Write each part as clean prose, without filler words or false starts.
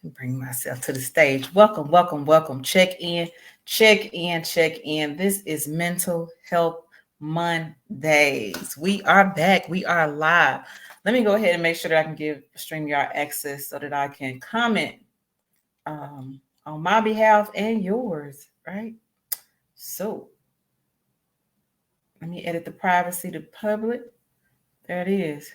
Bring myself to the stage. Welcome, welcome, welcome. Check in, check in, check in. This is Mental Health Mondays. We are back. We are live. Let me go ahead and make sure that I can give StreamYard access so that I can comment on my behalf and yours, right? So let me edit the privacy to public. There it is.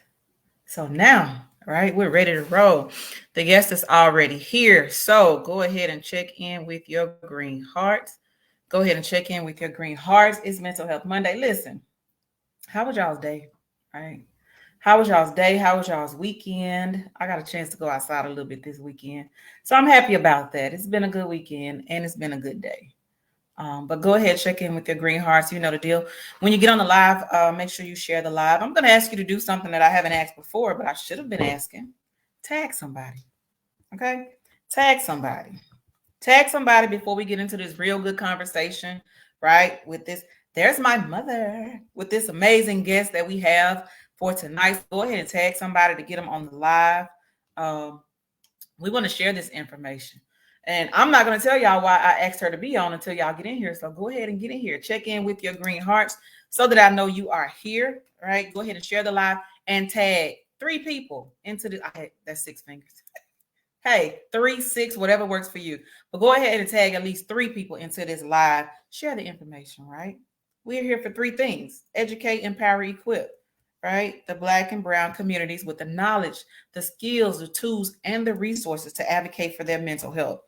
So now, right, we're ready to roll. The guest is already here. So go ahead and check in with your green hearts. Go ahead and check in with your green hearts. It's Mental Health Monday. Listen, how was y'all's day? Right? How was y'all's day? How was y'all's weekend? I got a chance to go outside a little bit this weekend. So I'm happy about that. It's been a good weekend and it's been a good day. But go ahead, check in with your green hearts. You know the deal. When you get on the live, make sure you share the live. I'm going to ask you to do something that I haven't asked before, but I should have been asking. Tag somebody. Okay? Tag somebody. Tag somebody before we get into this real good conversation, right? With this, there's my mother, with this amazing guest that we have for tonight. So go ahead and tag somebody to get them on the live. Um, we want to share this information. And I'm not going to tell y'all why I asked her to be on until y'all get in here. So go ahead and get in here. Check in with your green hearts so that I know you are here. Right? Go ahead and share the live and tag 3 people into the. That's 6 fingers. Hey, 3, 6, whatever works for you. But go ahead and tag at least 3 people into this live. Share the information, right? We're here for 3 things: educate, empower, equip, right? The Black and Brown communities with the knowledge, the skills, the tools, and the resources to advocate for their mental health.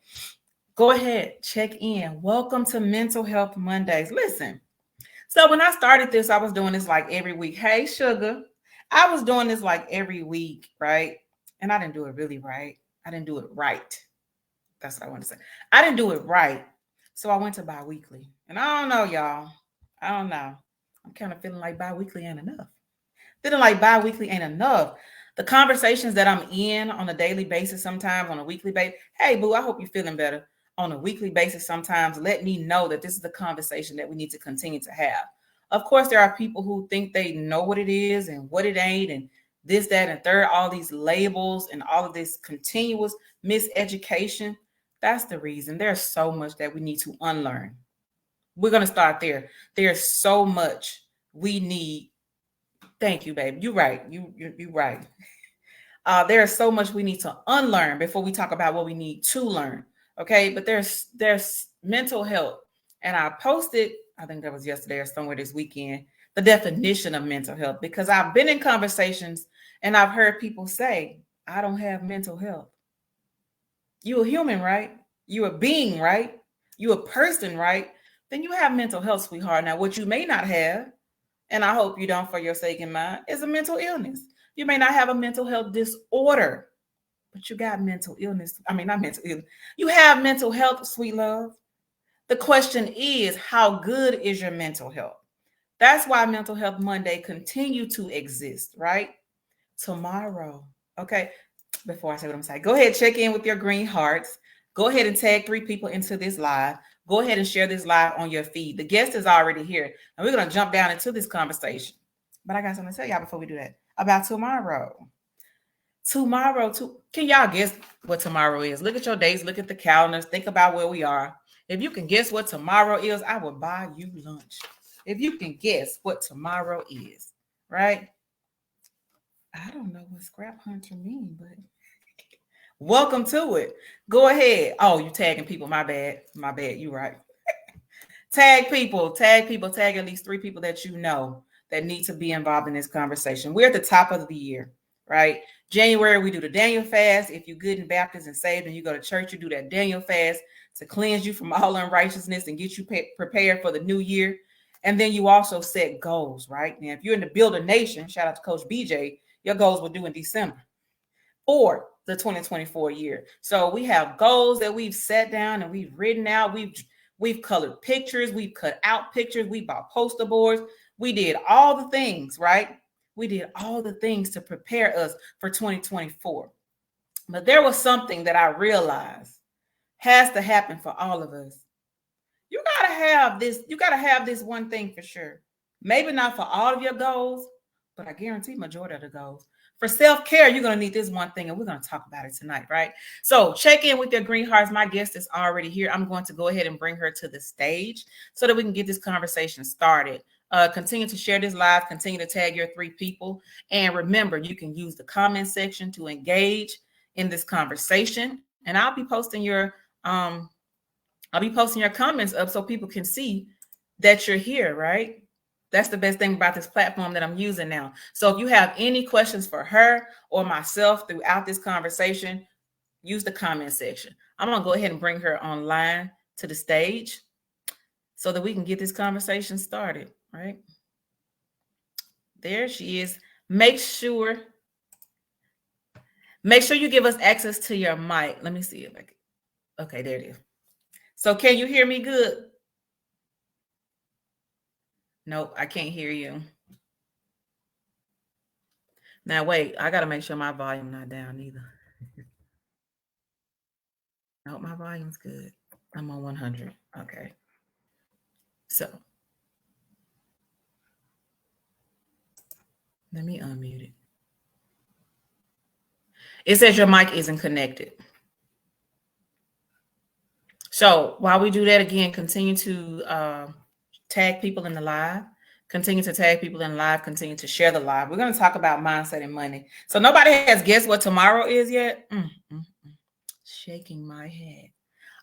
Go ahead, check in. Welcome to Mental Health Mondays. Listen, so when I started this, I was doing this like every week. Hey, sugar. I was doing this like every week, right? And I didn't do it really right. I didn't do it right. That's what I want to say. I didn't do it right. So I went to bi-weekly. And I don't know, y'all. I don't know. I'm kind of feeling like bi-weekly ain't enough. Feeling like bi-weekly ain't enough. The conversations that I'm in on a daily basis, sometimes on a weekly basis. Hey, boo, I hope you're feeling better. On a weekly basis, sometimes let me know that this is the conversation that we need to continue to have. Of course, there are people who think they know what it is and what it ain't, and this, that, and third, all these labels and all of this continuous miseducation. That's the reason. There's so much that we need to unlearn. We're going to start there. There's so much we need. Thank you, babe. You're right. You're right. There's so much we need to unlearn before we talk about what we need to learn. Okay, but there's mental health, and I posted. I think that was yesterday or somewhere this weekend. The definition of mental health, because I've been in conversations and I've heard people say, "I don't have mental health." You a human, right? You a being, right? You a person, right? Then you have mental health, sweetheart. Now, what you may not have, and I hope you don't for your sake and mine, is a mental illness. You may not have a mental health disorder, but you got mental illness. I mean, not mental illness. You have mental health, sweet love. The question is, how good is your mental health? That's why Mental Health Monday continue to exist, right? Tomorrow. Okay. Before I say what I'm saying, go ahead, check in with your green hearts. Go ahead and tag 3 people into this live. Go ahead and share this live on your feed. The guest is already here, and we're going to jump down into this conversation. But I got something to tell y'all before we do that about tomorrow. Tomorrow, can y'all guess what tomorrow is? Look at your dates, look at the calendars, think about where we are. If you can guess what tomorrow is, I will buy you lunch. If you can guess what tomorrow is, right? I don't know what scrap hunter mean, but welcome to it. Go ahead. Oh, you tagging people. My bad. My bad. You right. Tag people, tag people, tag at least 3 people that you know that need to be involved in this conversation. We're at the top of the year, right? January, we do the Daniel fast. If you're good and Baptist and saved and you go to church, you do that Daniel fast to cleanse you from all unrighteousness and get you prepared for the new year. And then you also set goals, right? Now, if you're in the Build a Nation, shout out to Coach BJ, your goals were due in December for the 2024 year. So we have goals that we've set down and we've written out. We've colored pictures. We've cut out pictures. We bought poster boards. We did all the things, right? We did all the things to prepare us for 2024. But there was something that I realized has to happen for all of us. You got to have this. You got to have this one thing for sure. Maybe not for all of your goals, but I guarantee majority of the goals. For self-care, you're going to need this one thing, and we're going to talk about it tonight, right? So check in with your green hearts. My guest is already here. I'm going to go ahead and bring her to the stage so that we can get this conversation started. Continue to share this live. Continue to tag your 3 people. And remember, you can use the comment section to engage in this conversation. And I'll be posting your comments up so people can see that you're here, right? That's the best thing about this platform that I'm using now. So if you have any questions for her or myself throughout this conversation, use the comment section. I'm going to go ahead and bring her online to the stage so that we can get this conversation started, right? There she is. Make sure you give us access to your mic. Let me see if I can. Okay, there it is. So can you hear me good? Nope, I can't hear you. Now, wait, I got to make sure my volume not down either. Nope, my volume's good. I'm on 100. Okay. So let me unmute it. It says your mic isn't connected. So while we do that, again, continue to tag people in the live. Continue to tag people in live. Continue to share the live. We're going to talk about mindset and money. So nobody has guessed what tomorrow is yet? Shaking my head.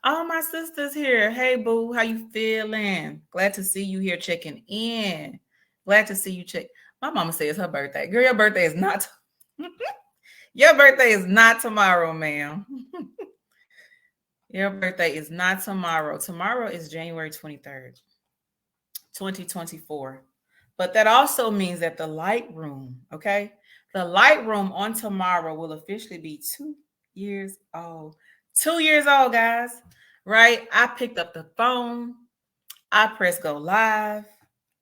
All my sisters here. Hey, boo. How you feeling? Glad to see you here checking in. Glad to see you check. My mama says her birthday. Girl, your birthday is not. Your birthday is not tomorrow, ma'am. Your birthday is not tomorrow. Tomorrow is January 23rd, 2024. But that also means that the light room, okay? The light room on tomorrow will officially be 2 years old. 2 years old, guys, right? I picked up the phone. I pressed go live.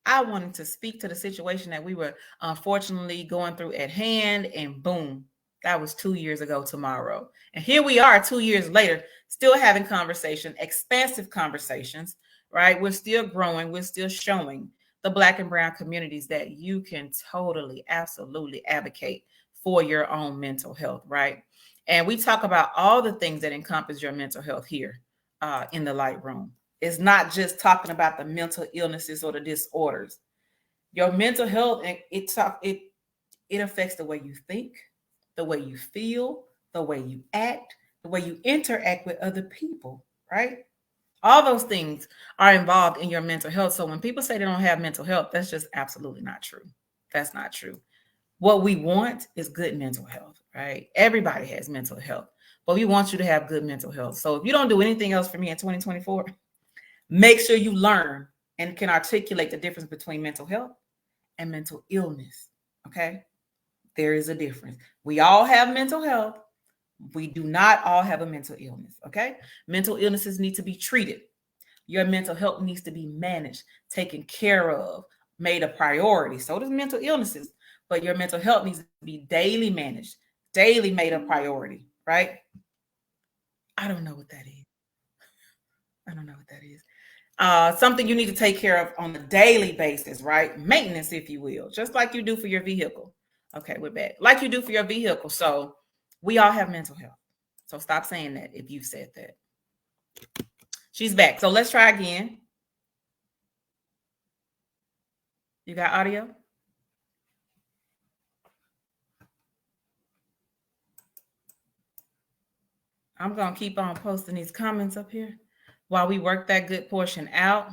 I wanted to speak to the situation that we were unfortunately going through at hand, and boom, that was 2 years ago tomorrow. And here we are 2 years later, still having conversation, expansive conversations, right? We're still growing. We're still showing the Black and brown communities that you can totally, absolutely advocate for your own mental health, right? And we talk about all the things that encompass your mental health here in the light room. It's not just talking about the mental illnesses or the disorders. Your mental health, it affects the way you think, the way you feel, the way you act, the way you interact with other people, right? All those things are involved in your mental health. So when people say they don't have mental health, that's just absolutely not true. That's not true. What we want is good mental health, right? Everybody has mental health, but we want you to have good mental health. So if you don't do anything else for me in 2024, make sure you learn and can articulate the difference between mental health and mental illness, okay? There is a difference. We all have mental health. We do not all have a mental illness, okay? Mental illnesses need to be treated. Your mental health needs to be managed, taken care of, made a priority. So does mental illnesses, but your mental health needs to be daily managed, daily made a priority, right? I don't know what that is. I don't know what that is. Something you need to take care of on a daily basis, right? Maintenance, if you will, just like you do for your vehicle. Okay, we're back. Like you do for your vehicle. So we all have mental health. So stop saying that if you've said that. She's back. So let's try again. You got audio? I'm going to keep on posting these comments up here while we work that good portion out.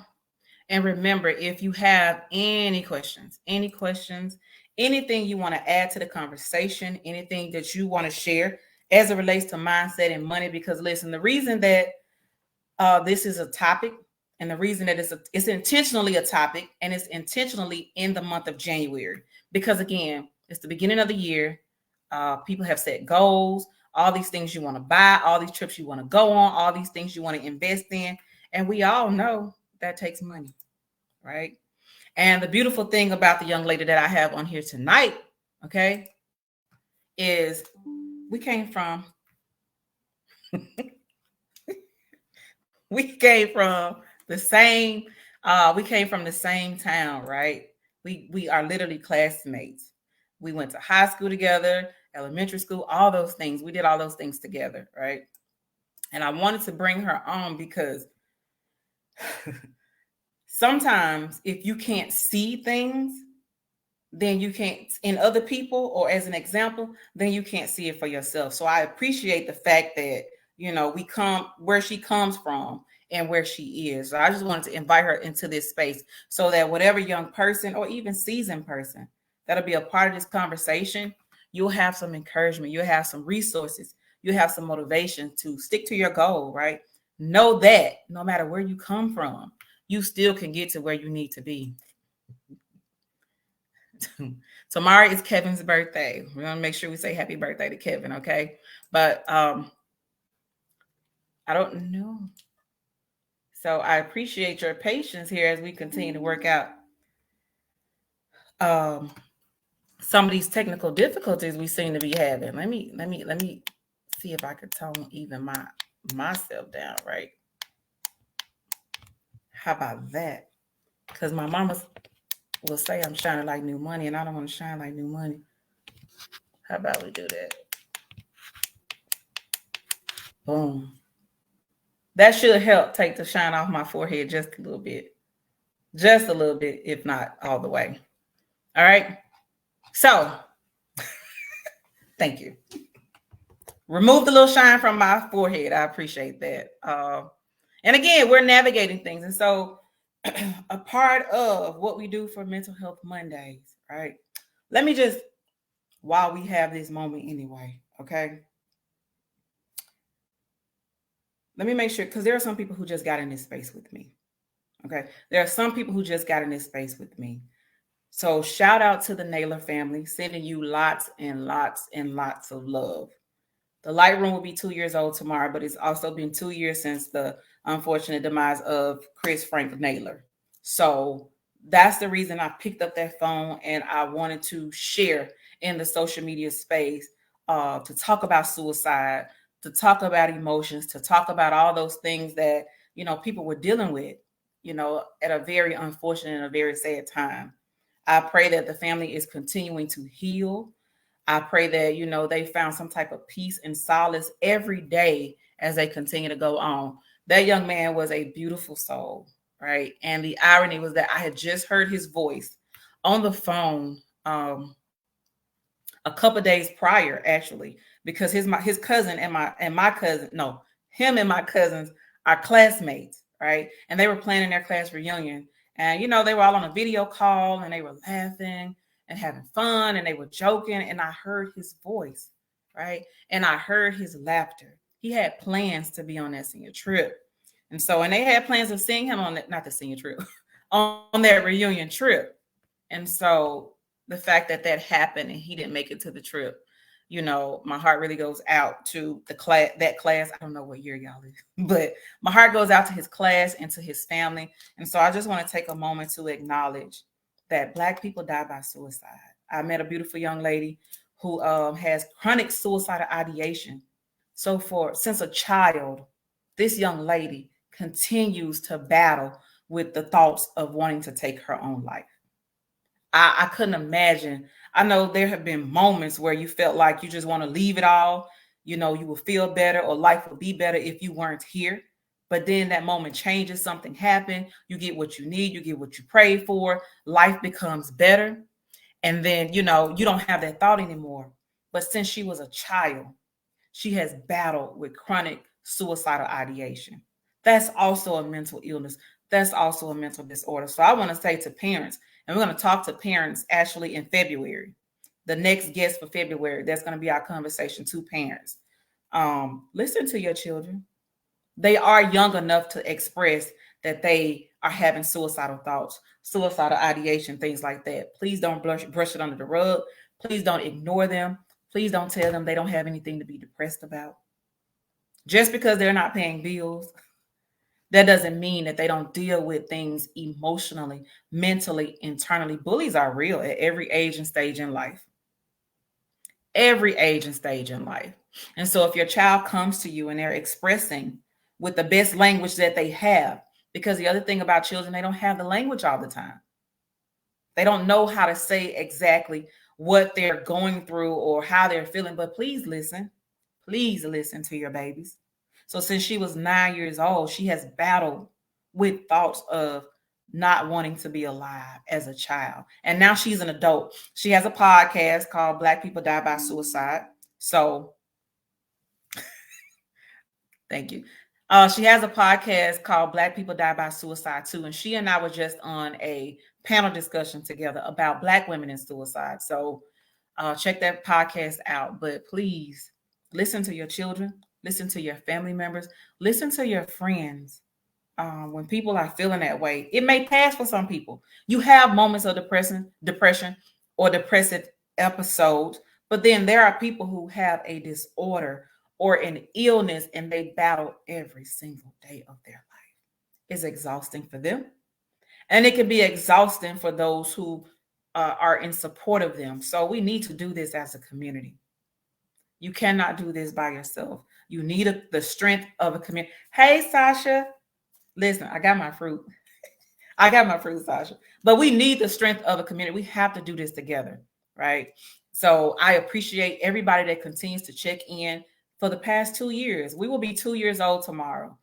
And remember, if you have any questions, anything you want to add to the conversation, anything that you want to share as it relates to mindset and money, because listen, the reason that this is a topic and the reason that it's intentionally a topic, and it's intentionally in the month of January, because again, it's the beginning of the year. People have set goals, all these things you want to buy, all these trips you want to go on, all these things you want to invest in. And we all know that takes money, right? And the beautiful thing about the young lady that I have on here tonight, okay, is we came from the same town, right? We are literally classmates. We went to high school together. elementary school, all those things. We did all those things together, right? And I wanted to bring her on because sometimes if you can't see things, then you can't in other people or as an example, then you can't see it for yourself. So I appreciate the fact that, we come where she comes from and where she is. So I just wanted to invite her into this space so that whatever young person or even seasoned person that'll be a part of this conversation, you'll have some encouragement, you'll have some resources, you'll have some motivation to stick to your goal, right? Know that no matter where you come from, you still can get to where you need to be. Tomorrow is Kevin's birthday. We're gonna make sure we say happy birthday to Kevin, okay? But I don't know. So I appreciate your patience here as we continue to work out some of these technical difficulties we seem to be having. Let me see if I could tone even myself down, right? How about that? Because my mama will say I'm shining like new money, and I don't want to shine like new money. How about we do that? Boom. That should help take the shine off my forehead just a little bit. Just a little bit, if not all the way. All right. So, thank you. Remove the little shine from my forehead. I appreciate that. And again, we're navigating things. And so, a part of what we do for Mental Health Mondays, right? Let me just, while we have this moment anyway, okay? Let me make sure, because there are some people who just got in this space with me. Okay. There are some people who just got in this space with me. So shout out to the Naylor family, sending you lots and lots and lots of love. The Light Room will be 2 years old tomorrow, but it's also been 2 years since the unfortunate demise of Chris Frank Naylor. So that's the reason I picked up that phone and I wanted to share in the social media space to talk about suicide, to talk about emotions, to talk about all those things that, people were dealing with, at a very unfortunate and a very sad time. I pray that the family is continuing to heal. I pray that, they found some type of peace and solace every day as they continue to go on. That young man was a beautiful soul, right? And the irony was that I had just heard his voice on the phone a couple of days prior, actually, because his cousin and my cousin, no, him and my cousins are classmates, right? And they were planning their class reunion. And, they were all on a video call and they were laughing and having fun and they were joking. And I heard his voice, right? And I heard his laughter. He had plans to be on that senior trip. And they had plans of seeing him on that, not the senior trip, on that reunion trip. And so the fact that happened and he didn't make it to the trip, my heart really goes out to that class. I don't know what year y'all is, but my heart goes out to his class and to his family. And so I just want to take a moment to acknowledge that Black people die by suicide. I met a beautiful young lady who has chronic suicidal ideation. So since a child, this young lady continues to battle with the thoughts of wanting to take her own life. I couldn't imagine. I know there have been moments where you felt like you just want to leave it all. You will feel better or life would be better if you weren't here. But then that moment changes, something happened. You get what you need. You get what you prayed for. Life becomes better. And then, you don't have that thought anymore. But since she was a child, she has battled with chronic suicidal ideation. That's also a mental illness. That's also a mental disorder. So I want to say to parents, and we're going to talk to parents actually in February. The next guest for February, that's going to be our conversation to parents. Listen to your children. They are young enough to express that they are having suicidal thoughts, suicidal ideation, things like that. Please don't brush it under the rug. Please don't ignore them. Please don't tell them they don't have anything to be depressed about. Just because they're not paying bills, that doesn't mean that they don't deal with things emotionally, mentally, internally. Bullies are real at every age and stage in life. Every age and stage in life. And so if your child comes to you and they're expressing with the best language that they have, because the other thing about children, they don't have the language all the time. They don't know how to say exactly what they're going through or how they're feeling, but please listen to your babies. So since she was 9 years old, she has battled with thoughts of not wanting to be alive as a child. And now she's an adult. She has a podcast called Black People Die by Suicide. So thank you. She has a podcast called Black People Die by Suicide too. And she and I were just on a panel discussion together about Black women and suicide. So check that podcast out. But please listen to your children, listen to your family members, listen to your friends. When people are feeling that way, it may pass for some people. You have moments of depression, or depressive episodes, but then there are people who have a disorder or an illness and they battle every single day of their life. It's exhausting for them. And it can be exhausting for those who are in support of them. So we need to do this as a community. You cannot do this by yourself. You need the strength of a community. Hey, Sasha. Listen, I got my fruit. I got my fruit, Sasha. But we need the strength of a community. We have to do this together, right? So I appreciate everybody that continues to check in for the past 2 years. We will be 2 years old tomorrow.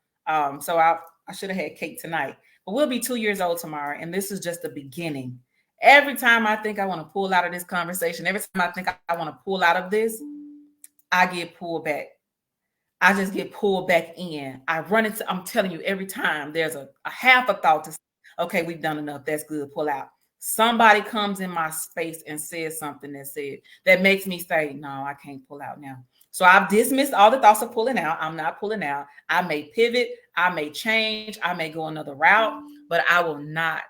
So I should have had cake tonight, but we'll be 2 years old tomorrow. And this is just the beginning. Every time I think I want to pull out of this conversation, every time I think I want to pull out of this, I get pulled back. I just get pulled back in. I run into, I'm telling you, every time there's a half a thought to say, okay, we've done enough. That's good. Pull out. Somebody comes in my space and says something that makes me say, no, I can't pull out now. So I've dismissed all the thoughts of pulling out. I'm not pulling out. I may pivot. I may change. I may go another route, but I will not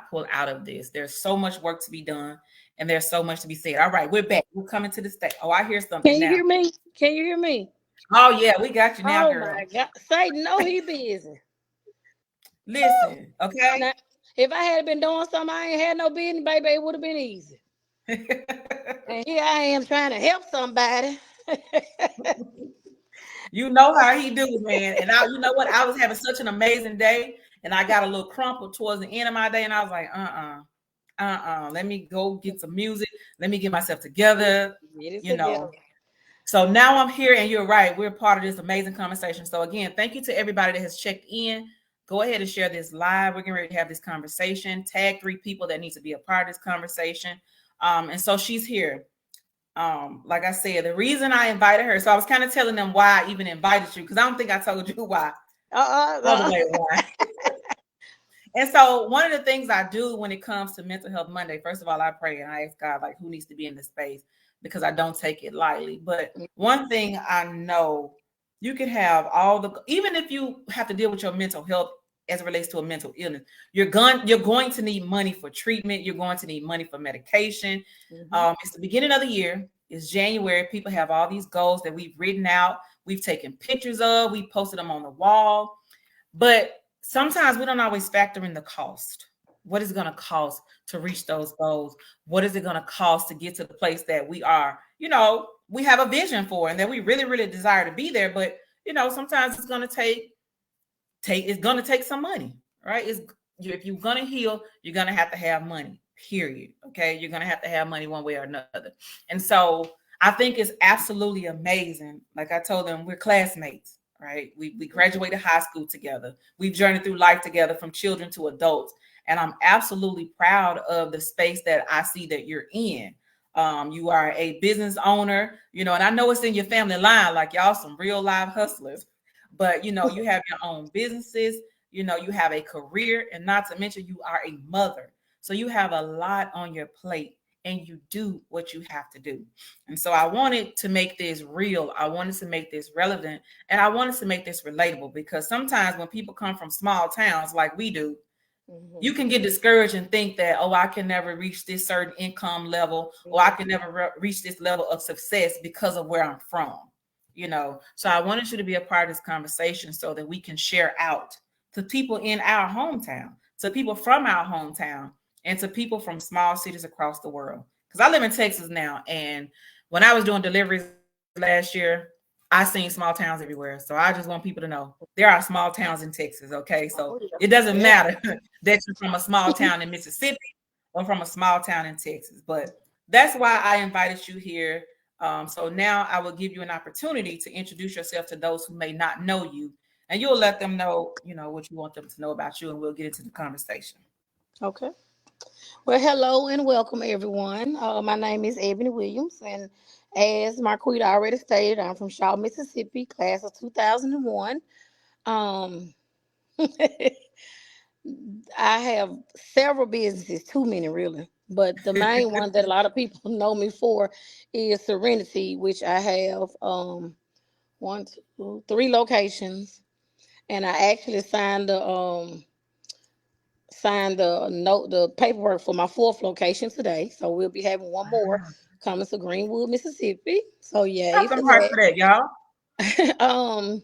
pull out of this. There's so much work to be done. And there's so much to be said. All right, we're back. We're coming to the stage. Oh, I hear something. Can you hear me? Can you hear me? Oh, yeah, we got you now, girl. Oh, my God. Satan, no, he busy. Listen, okay? Now, if I had been doing something I ain't had no business, baby, it would have been easy. And here I am trying to help somebody. You know how he do, man. And you know what? I was having such an amazing day, and I got a little crumpled towards the end of my day, and I was like, let me go get some music. Let me get myself together, know. So now I'm here, and you're right. We're part of this amazing conversation. So again, thank you to everybody that has checked in. Go ahead and share this live. We're getting ready to have this conversation. Tag 3 people that need to be a part of this conversation. And so she's here. Like I said, the reason I invited her, so I was kind of telling them why I even invited you, because I don't think I told you why. Why. And so one of the things I do when it comes to Mental Health Monday, first of all, I pray and I ask God, like, who needs to be in this space, because I don't take it lightly. But one thing I know, you can have even if you have to deal with your mental health as it relates to a mental illness, you're going to need money for treatment. You're going to need money for medication. It's the beginning of the year. It's January. People have all these goals that we've written out. We've taken pictures of. We posted them on the wall. But sometimes we don't always factor in the cost. What is it going to cost to reach those goals? What is it going to cost to get to the place that we are, we have a vision for and that we really, really desire to be there? But, sometimes it's going to take some money, right? If you're going to heal, you're going to have money, period. Okay. You're going to have money one way or another. And so I think it's absolutely amazing. Like I told them, we're classmates, right? We graduated high school together. We've journeyed through life together from children to adults. And I'm absolutely proud of the space that I see that you're in. You are a business owner, and I know it's in your family line, like y'all some real live hustlers, but you have your own businesses, you have a career, and not to mention you are a mother. So you have a lot on your plate and you do what you have to do. And so I wanted to make this real. I wanted to make this relevant, and I wanted to make this relatable, because sometimes when people come from small towns like we do, you can get discouraged and think that, I can never reach this certain income level, or I can never reach this level of success because of where I'm from, So I wanted you to be a part of this conversation so that we can share out to people in our hometown, to people from our hometown, and to people from small cities across the world. Because I live in Texas now, and when I was doing deliveries last year, I seen small towns everywhere. So I just want people to know there are small towns in Texas. Okay. So it doesn't matter that you're from a small town in Mississippi or from a small town in Texas, but That's why I invited you here. So now I will give you an opportunity to introduce yourself to those who may not know you, and you'll let them know, what you want them to know about you, and we'll get into the conversation. Okay. Well, hello and welcome everyone. My name is Ebony Williams, and as Marquita already stated, I'm from Shaw, Mississippi, class of 2001. Um, I have several businesses, too many really, but the main one that a lot of people know me for is Serenity, which I have one, two, three locations, and I actually signed the note, the paperwork for my fourth location today. So we'll be having one more coming to Greenwood, Mississippi. So yay Clap for them hearts for that, y'all. that.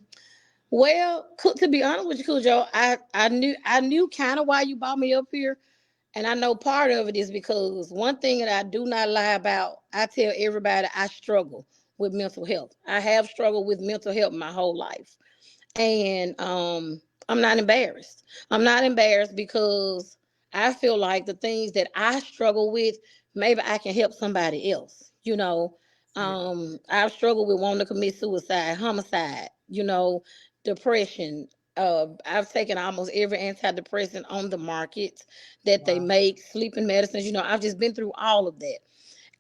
Well, to be honest with you, Cujo, I knew kind of why you brought me up here, and I know part of it is because one thing that I do not lie about, I tell everybody I struggle with mental health. I have struggled with mental health my whole life. And I'm not embarrassed. I'm not embarrassed because I feel like the things that I struggle with, maybe I can help somebody else. I've struggled with wanting to commit suicide, homicide, depression. I've taken almost every antidepressant on the market that they Wow. make, sleeping medicines. I've just been through all of that.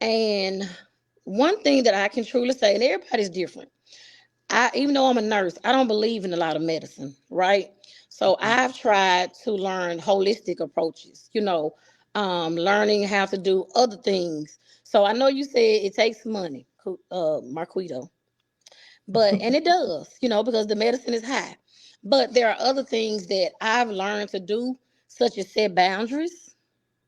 And one thing that I can truly say, and everybody's different, even though I'm a nurse, I don't believe in a lot of medicine, right? So Mhm. I've tried to learn holistic approaches, learning how to do other things. So I know you said it takes money, Marquito, and it does, because the medicine is high. But there are other things that I've learned to do, such as set boundaries.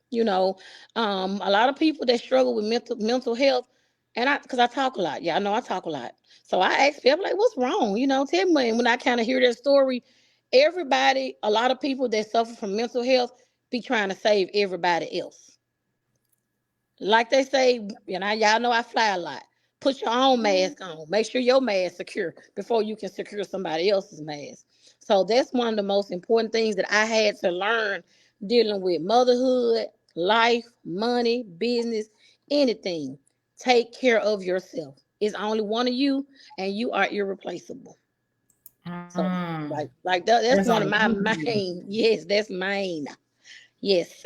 you know a lot of people that struggle with mental health, and I talk a lot. Yeah, I know I talk a lot. So I ask people, like, what's wrong? Tell me. And when I kind of hear their story, a lot of people that suffer from mental health be trying to save everybody else. Like they say, y'all know I fly a lot. Put your own mask on. Make sure your mask secure before you can secure somebody else's mask. So that's one of the most important things that I had to learn dealing with motherhood, life, money, business, anything. Take care of yourself. It's only one of you, and you are irreplaceable. So, Mm, like that, that's there's one of only my one of you. main. Yes, that's main. Yes.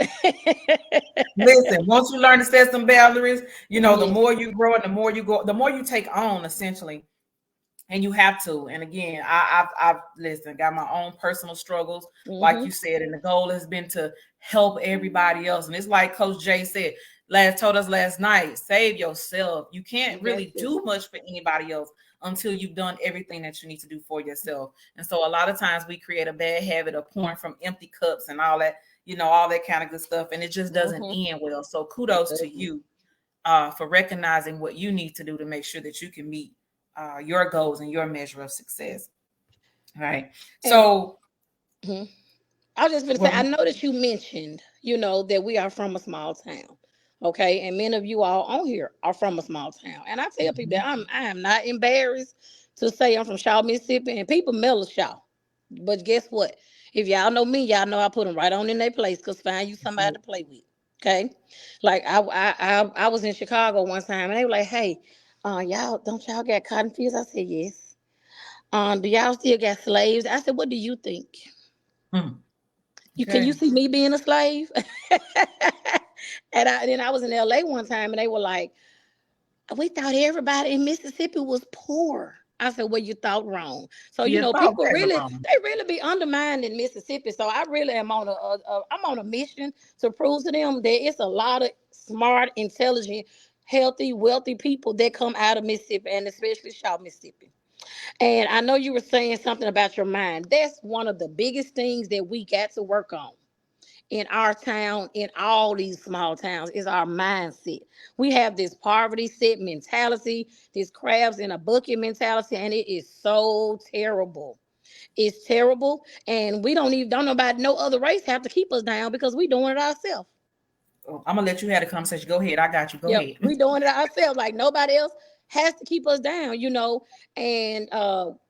Listen, once you learn to set some boundaries, the Yes. more you grow and the more you go, the more you take on, essentially. And you have to. And again, I've listen, got my own personal struggles, like Mm-hmm. you said, and the goal has been to help everybody else. And it's like Coach Jay said, told us last night, save yourself. You can't That's really it. do much for anybody else until you've done everything that you need to do for yourself. And so a lot of times we create a bad habit of pouring from empty cups and all that, all that kind of good stuff, and it just doesn't Mm-hmm. end well. So kudos to Exactly. you for recognizing what you need to do to make sure that you can meet your goals and your measure of success. All right. And So, mhm. I was just going to say, well, I know that you mentioned, that we are from a small town. Okay. And many of you all on here are from a small town. And I tell people that I am not embarrassed to say I'm from Shaw, Mississippi, and people mellow Shaw. But guess what? If y'all know me, y'all know I put them right on in their place, because find you somebody to play with. Okay. Like I was in Chicago one time, and they were like, hey, y'all got cotton fields? I said, yes. Do y'all still got slaves? I said, what do you think? hmm, Can you okay. see me being a slave? And then I was in LA one time, and they were like, we thought everybody in Mississippi was poor. I said, well, you thought wrong. So, You thought people that really, wrong. they really be undermining Mississippi. So I really am I'm on a mission to prove to them that it's a lot of smart, intelligent, healthy, wealthy people that come out of Mississippi, and especially South Mississippi. And I know you were saying something about your mind. That's one of the biggest things that we got to work on in our town, in all these small towns, is our mindset. We have this poverty set mentality, this crabs in a bucket mentality, and it is so terrible. It's terrible, and we don't nobody, no other race have to keep us down, because we doing it ourselves. Oh, I'm gonna let you have the conversation. Go ahead. I got you. Go Yep, ahead. we doing it ourselves. Like nobody else has to keep us down. And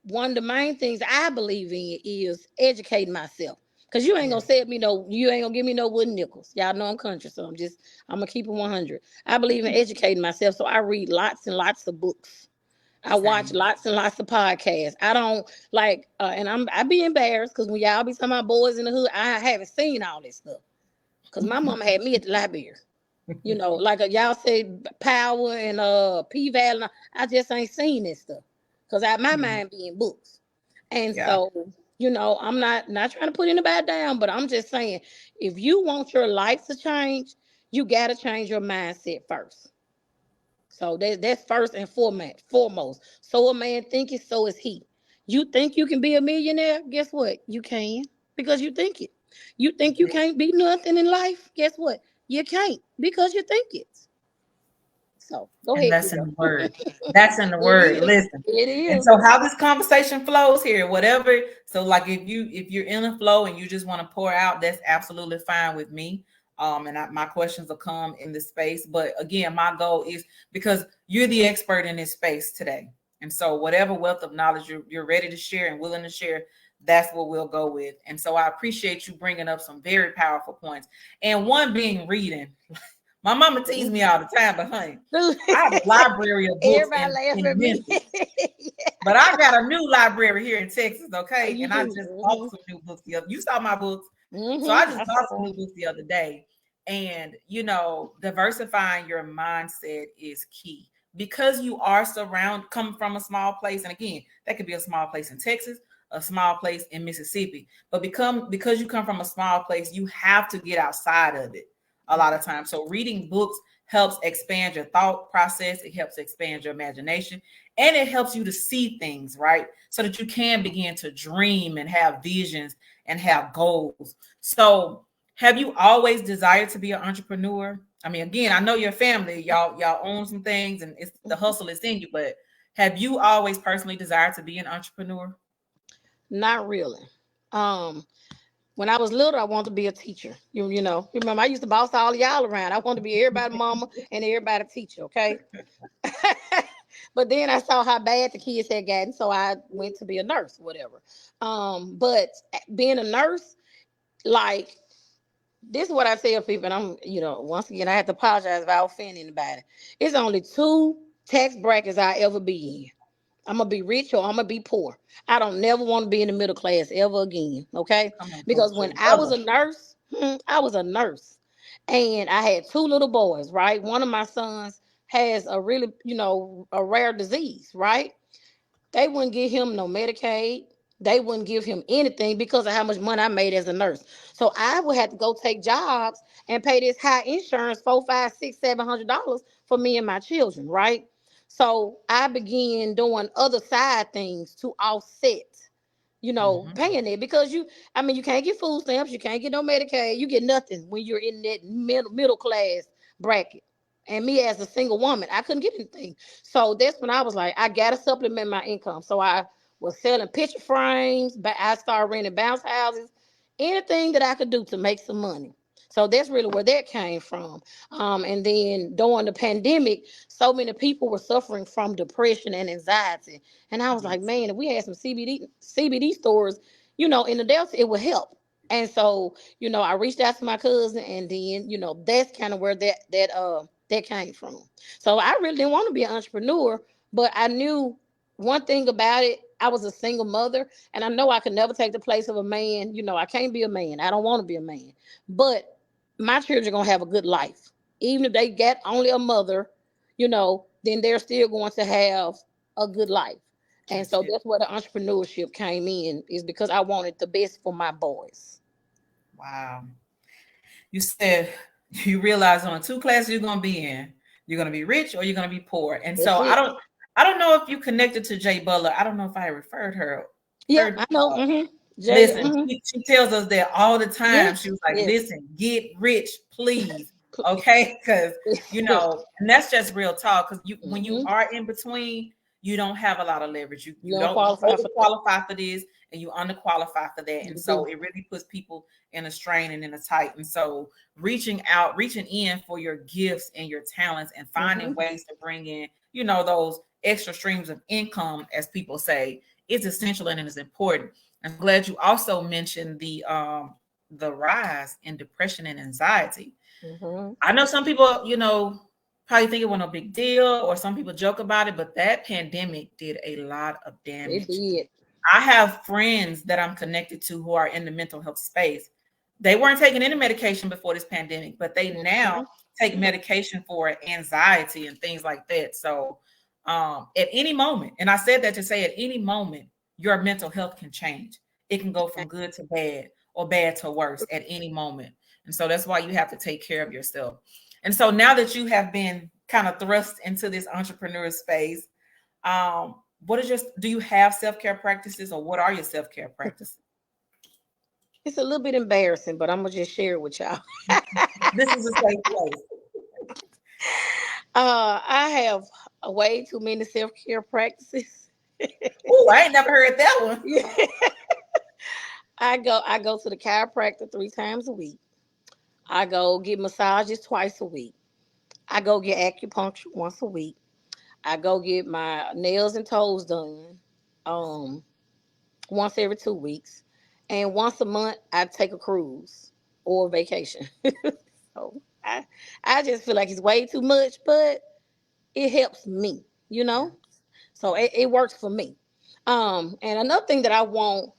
one of the main things I believe in is educating myself. Cause you ain't Yeah. gonna sell me no, you ain't gonna give me no wooden nickels. Y'all know I'm country, so I'm gonna keep it 100. I believe in educating myself, so I read lots and lots of books. I watch Same. lots and lots of podcasts. I don't like, and I be embarrassed because when y'all be talking about boys in the hood, I haven't seen all this stuff. Cause my mama had me at the library. Like y'all say power and P Valley. I just ain't seen this stuff. Cause my Yeah. mind be in books. And Yeah. so, I'm not trying to put anybody down, but I'm just saying, if you want your life to change, you gotta change your mindset first. So that's first and foremost. So a man thinketh, so is he. You think you can be a millionaire? Guess what? You can because you think it. You think you can't be nothing in life? Guess what? You can't because you think it. So go And ahead, that's in Quito. the word. That's in the It word. is. Listen. It And is. so how this conversation flows here, whatever. So like if you're in a flow and you just want to pour out, that's absolutely fine with me. My questions will come in this space. But again, my goal is because you're the expert in this space today. And so whatever wealth of knowledge you're ready to share and willing to share, that's what we'll go with. And so I appreciate you bringing up some very powerful points. And one being reading. My mama teased me all the time, but honey, I have a library of books Everybody laugh in at me. Memphis. But I got a new library here in Texas, okay? You And I do. just bought some new books the other. You saw my books, so I just I bought some saw. new books the other day. And diversifying your mindset is key because you are coming from a small place. And again, that could be a small place in Texas, a small place in Mississippi. But because you come from a small place, you have to get outside of it a lot of times. So reading books helps expand your thought process. It helps expand your imagination, and it helps you to see things, right? So that you can begin to dream and have visions and have goals. So have you always desired to be an entrepreneur? I mean, again, I know your family, y'all own some things and it's the hustle is in you, but have you always personally desired to be an entrepreneur? Not really. Um, when I was little, I wanted to be a teacher. You remember I used to boss all y'all around. I wanted to be everybody mama and everybody teacher, okay? But then I saw how bad the kids had gotten, so I went to be a nurse, whatever. But being a nurse, like this is what I tell people, and once again, I have to apologize if I offend anybody. It's only two tax brackets I ever be in. I'm gonna be rich or I'm gonna be poor. I don't never want to be in the middle class ever again. Okay, Come on, because Coach when J. I was a nurse, I was a nurse, and I had two little boys. Right, one of my sons has a really, a rare disease. Right, they wouldn't give him no Medicaid. They wouldn't give him anything because of how much money I made as a nurse. So I would have to go take jobs and pay this high insurance, four, five, six, $700 for me and my children, right? So I began doing other side things to offset, Mm-hmm. paying it because you can't get food stamps, you can't get no Medicaid, you get nothing when you're in that middle class bracket. And me as a single woman, I couldn't get anything. So that's when I was like, I gotta supplement my income. So I was selling picture frames, but I started renting bounce houses, anything that I could do to make some money. So that's really where that came from. And then during the pandemic, so many people were suffering from depression and anxiety. And I was like, Yes. man, if we had some CBD stores, in the Delta, it would help. And so, I reached out to my cousin, and then, that's kind of where that came from. So I really didn't want to be an entrepreneur, but I knew one thing about it. I was a single mother, and I know I could never take the place of a man. I can't be a man. I don't want to be a man. But my children are gonna have a good life. Even if they get only a mother, then they're still going to have a good life. And That's so it. that's where the entrepreneurship came in, is because I wanted the best for my boys. Wow. You said you realize on the two classes you're gonna be in, you're gonna be rich or you're gonna be poor. And That's so I it. don't I don't know if you connected to Jay Butler. I don't know if I referred her. Yeah, Heard I know. Jay. listen, she tells us that all the time. Yes, She was like, yes. listen, get rich, please. Okay. Because and that's just real talk. Because when you hmm are in between, you don't have a lot of leverage. You You you don't don't you qualify for that. overqualify for this and you underqualify for that. And You so do. it really puts people in a strain and in a tight. And so reaching out, reaching in for your gifts and your talents and finding hmm ways to bring in, those extra streams of income, as people say, is essential and it is important. I'm glad you also mentioned the rise in depression and anxiety. Mm-hmm. I know some people, probably think it was no big deal, or some people joke about it, but that pandemic did a lot of It damage. did. I have friends that I'm connected to who are in the mental health space. They weren't taking any medication before this pandemic, but they now Mm-hmm. take medication for anxiety and things like that. So, at any moment, and I said that to say at any moment, your mental health can change. It can go from good to bad or bad to worse at any moment. And so that's why you have to take care of yourself. And so now that you have been kind of thrust into this entrepreneur space, what is your do you have self-care practices, or what are your self-care practices? It's a little bit embarrassing, but I'm gonna just share it with y'all. This is a safe place. I have way too many self care practices. Oh, I ain't never heard that one. Yeah. I go to the chiropractor 3 times a week. I go get massages twice a week. I go get acupuncture once a week. I go get my nails and toes done um once every 2 weeks. And once a month I take a cruise or a vacation. So I just feel like it's way too much, but it helps me, you Yeah. know? So it works for me. And another thing that I want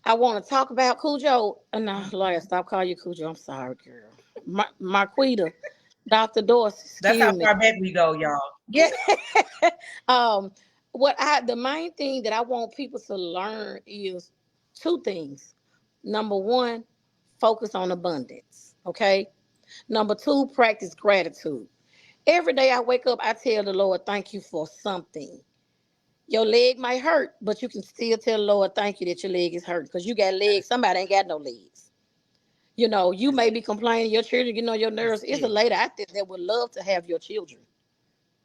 to talk about, Cujo. No, Lawyer, stop calling you Cujo. I'm sorry, girl. Marquita, Dr. Dorsey, That's how excuse me. far back we go, y'all. Yeah. um, the main thing that I want people to learn is two things. Number one, focus on abundance. Okay. Number two, practice gratitude. Every day I wake up, I tell the Lord, thank you for something. Your leg might hurt, but you can still tell the Lord, thank you that your leg is hurt because you got legs. Somebody ain't got no legs. You That's may be complaining, your children getting on your that's nerves. It's a it. lady out there that would love to have your children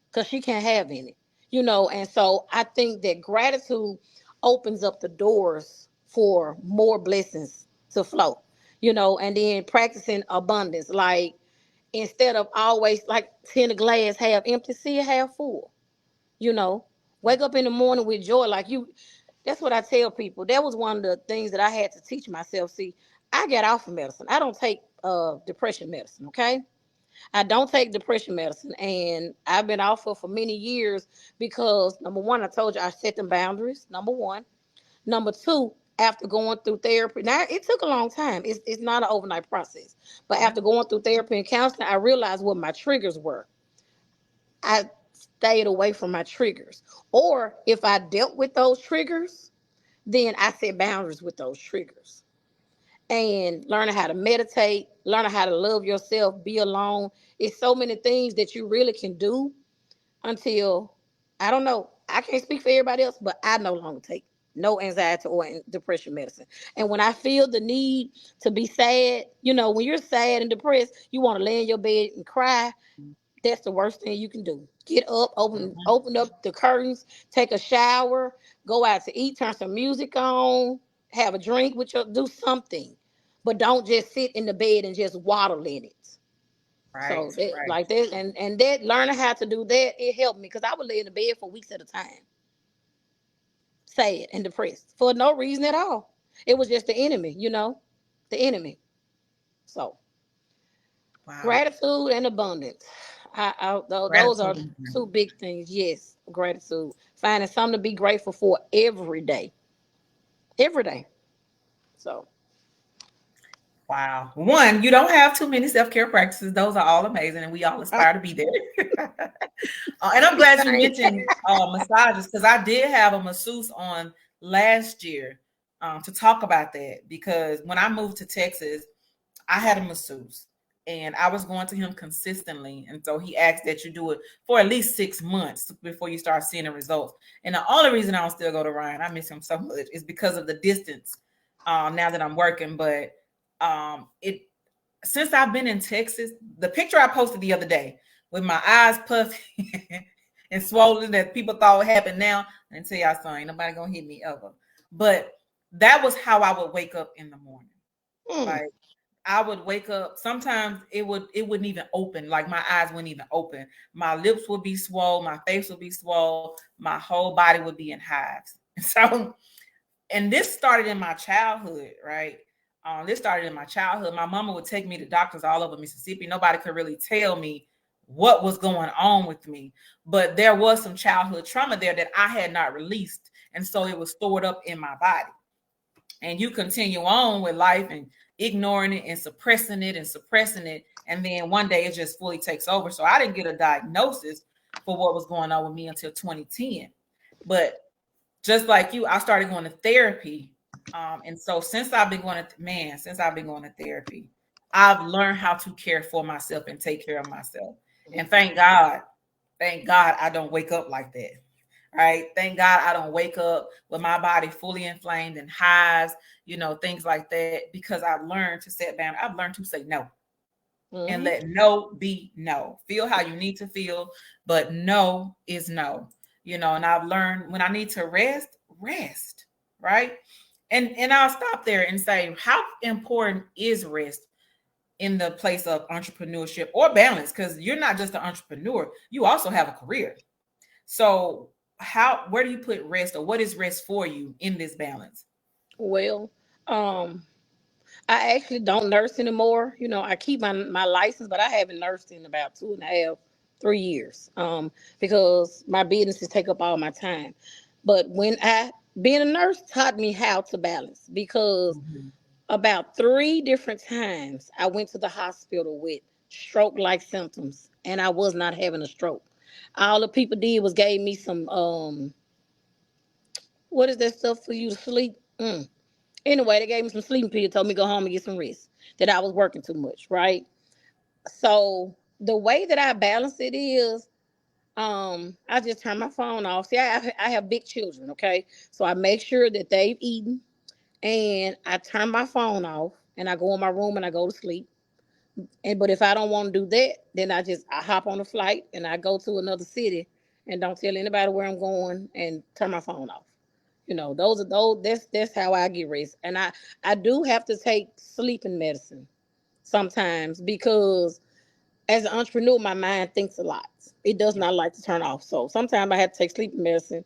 because she can't have any. And so I think that gratitude opens up the doors for more blessings to flow. And then practicing abundance, like instead of always like seeing the glass half empty, see it half full. you know Wake up in the morning with joy, like you. That's what I tell people. That was one of the things that I had to teach myself. See, I got off of medicine. I don't take depression medicine. Okay, I don't take depression medicine, and I've been off of for many years because number one, I told you I set them boundaries. Number one. Number two, after going through therapy, now it took a long time. It's not an overnight process, but Yeah. after going through therapy and counseling, I realized what my triggers were. I stayed away from my triggers, or if I dealt with those triggers, then I set boundaries with those triggers. And learning how to meditate, learning how to love yourself, be alone. It's so many things that you really can do until, I don't know. I can't speak for everybody else, but I no longer take no anxiety or depression medicine. And when I feel the need to be sad, when you're sad and depressed, you want to lay in your bed and cry. That's the worst thing you can do. Get up, open Mhm. open up the curtains, take a shower, go out to eat, turn some music on, have a drink with your, do something. But don't just sit in the bed and just waddle in it. Right, So that, right. like that, and that, learning how to do that, it helped me because I would lay in the bed for weeks at a time, sad and depressed for no reason at all. It was just the enemy. So Wow. gratitude and abundance. Those are Gratitude. two big things. Yes, gratitude. Finding something to be grateful for every day. Every day. So Wow. One, you don't have too many self-care practices. Those are all amazing, and we all aspire to be there. And I'm glad you thank mentioned massages, because I did have a masseuse on last year to talk about that, because when I moved to Texas, I had a masseuse and I was going to him consistently. And so he asked that you do it for at least 6 months before you start seeing the results. And the only reason I don't still go to Ryan, I miss him so much, is because of the distance now that I'm working. But it since I've been in Texas, the picture I posted the other day with my eyes puffy and swollen that people thought happened now, I didn't tell y'all something, ain't nobody gonna hit me ever. But that was how I would wake up in the morning. mm, Like, I would wake up. Sometimes it wouldn't even open. Like, my eyes wouldn't even open. My lips would be swole. My face would be swole. My whole body would be in hives. So, and this started in my childhood, right? This started in my childhood. My mama would take me to doctors all over Mississippi. Nobody could really tell me what was going on with me, but there was some childhood trauma there that I had not released, and so it was stored up in my body. And you continue on with life and ignoring it and suppressing it, and then one day it just fully takes over. So I didn't get a diagnosis for what was going on with me until 2010. But just like you, I started going to therapy. And so since I've been going to therapy, I've learned how to care for myself and take care of myself. And thank God I don't wake up like that. Right. Thank God I don't wake up with my body fully inflamed and hives, things like that, because I've learned to set down. I've learned to say no and Mm-hmm. let no be no. Feel how you need to feel, but no is no. And I've learned when I need to rest, right? And I'll stop there and say, how important is rest in the place of entrepreneurship or balance? Because you're not just an entrepreneur, you also have a career. So where do you put rest, or what is rest for you in this balance? Well, um, I actually don't nurse anymore. I keep my license, but I haven't nursed in about 2.5, 3 years. Because my businesses take up all my time. But when I being a nurse taught me how to balance, because Mhm. about three different times I went to the hospital with stroke like symptoms, and I was not having a stroke. All the people did was gave me some what is that stuff for you to sleep? Anyway, they gave me some sleeping pills, told me go home and get some rest. That I was working too much, right? So the way that I balance it is, I just turn my phone off. See, I have big children, okay? So I make sure that they've eaten, and I turn my phone off, and I go in my room and I go to sleep. And but if I don't want to do that, then I hop on a flight and I go to another city and don't tell anybody where I'm going and turn my phone off. Those that's how I get rest. And I do have to take sleeping medicine sometimes, because as an entrepreneur, my mind thinks a lot. It does Yeah. not like to turn off. So sometimes I have to take sleeping medicine,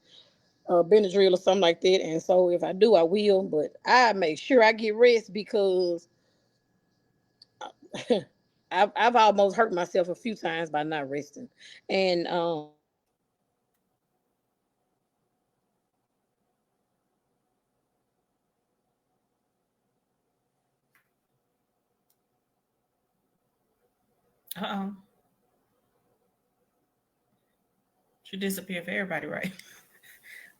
Benadryl or something like that. And so if I do, I will. But I make sure I get rest, because I've almost hurt myself a few times by not resting. And Uh-oh. She disappeared for everybody, right?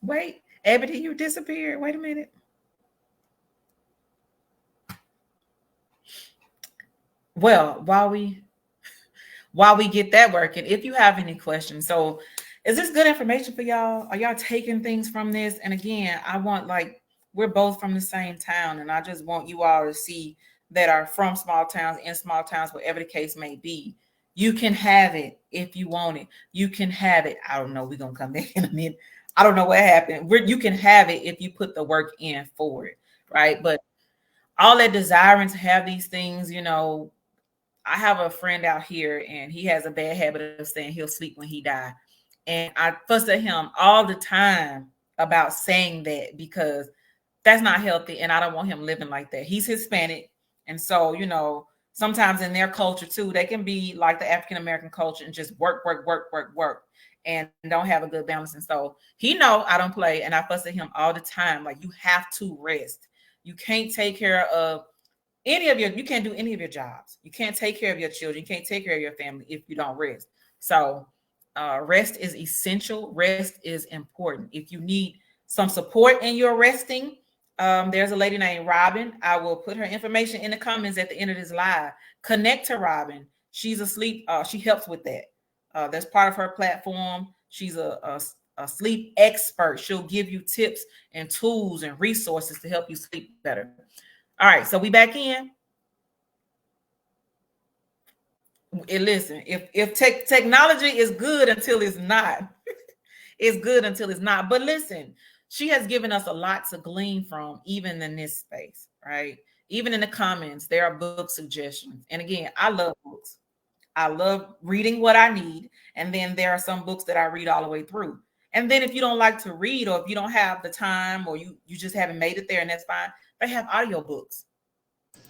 Wait, Ebony, you disappeared. Wait a minute. Well, while we get that working, if you have any questions. So is this good information for y'all? Are y'all taking things from this? And again, I want, like, we're both from the same town, and I just want you all to see that are from small towns, in small towns, whatever the case may be. You can have it if you want it. You can have it. I don't know. We're gonna come back in a minute. I don't know what happened. You can have it if you put the work in for it, right? But all that desiring to have these things, I have a friend out here, and he has a bad habit of saying he'll sleep when he die. And I fuss at him all the time about saying that, because that's not healthy, and I don't want him living like that. He's Hispanic, and so sometimes in their culture too, they can be like the African American culture and just work, work, work, work, work, and don't have a good balance. And so he know I don't play, and I fuss at him all the time. Like, you have to rest. You can't take care of you can't do any of your jobs. You can't take care of your children. You can't take care of your family if you don't rest. So rest is essential. Rest is important. If you need some support in your resting, there's a lady named Robin. I will put her information in the comments at the end of this live. Connect to Robin. She's asleep. She helps with that. That's part of her platform. She's a sleep expert. She'll give you tips and tools and resources to help you sleep better. All right, so we back in. And listen, if technology is good until it's not, it's good until it's not. But listen, she has given us a lot to glean from, even in this space, right? Even in the comments, there are book suggestions. And again, I love books. I love reading what I need. And then there are some books that I read all the way through. And then if you don't like to read, or if you don't have the time, or you just haven't made it there, and that's fine, they have audiobooks.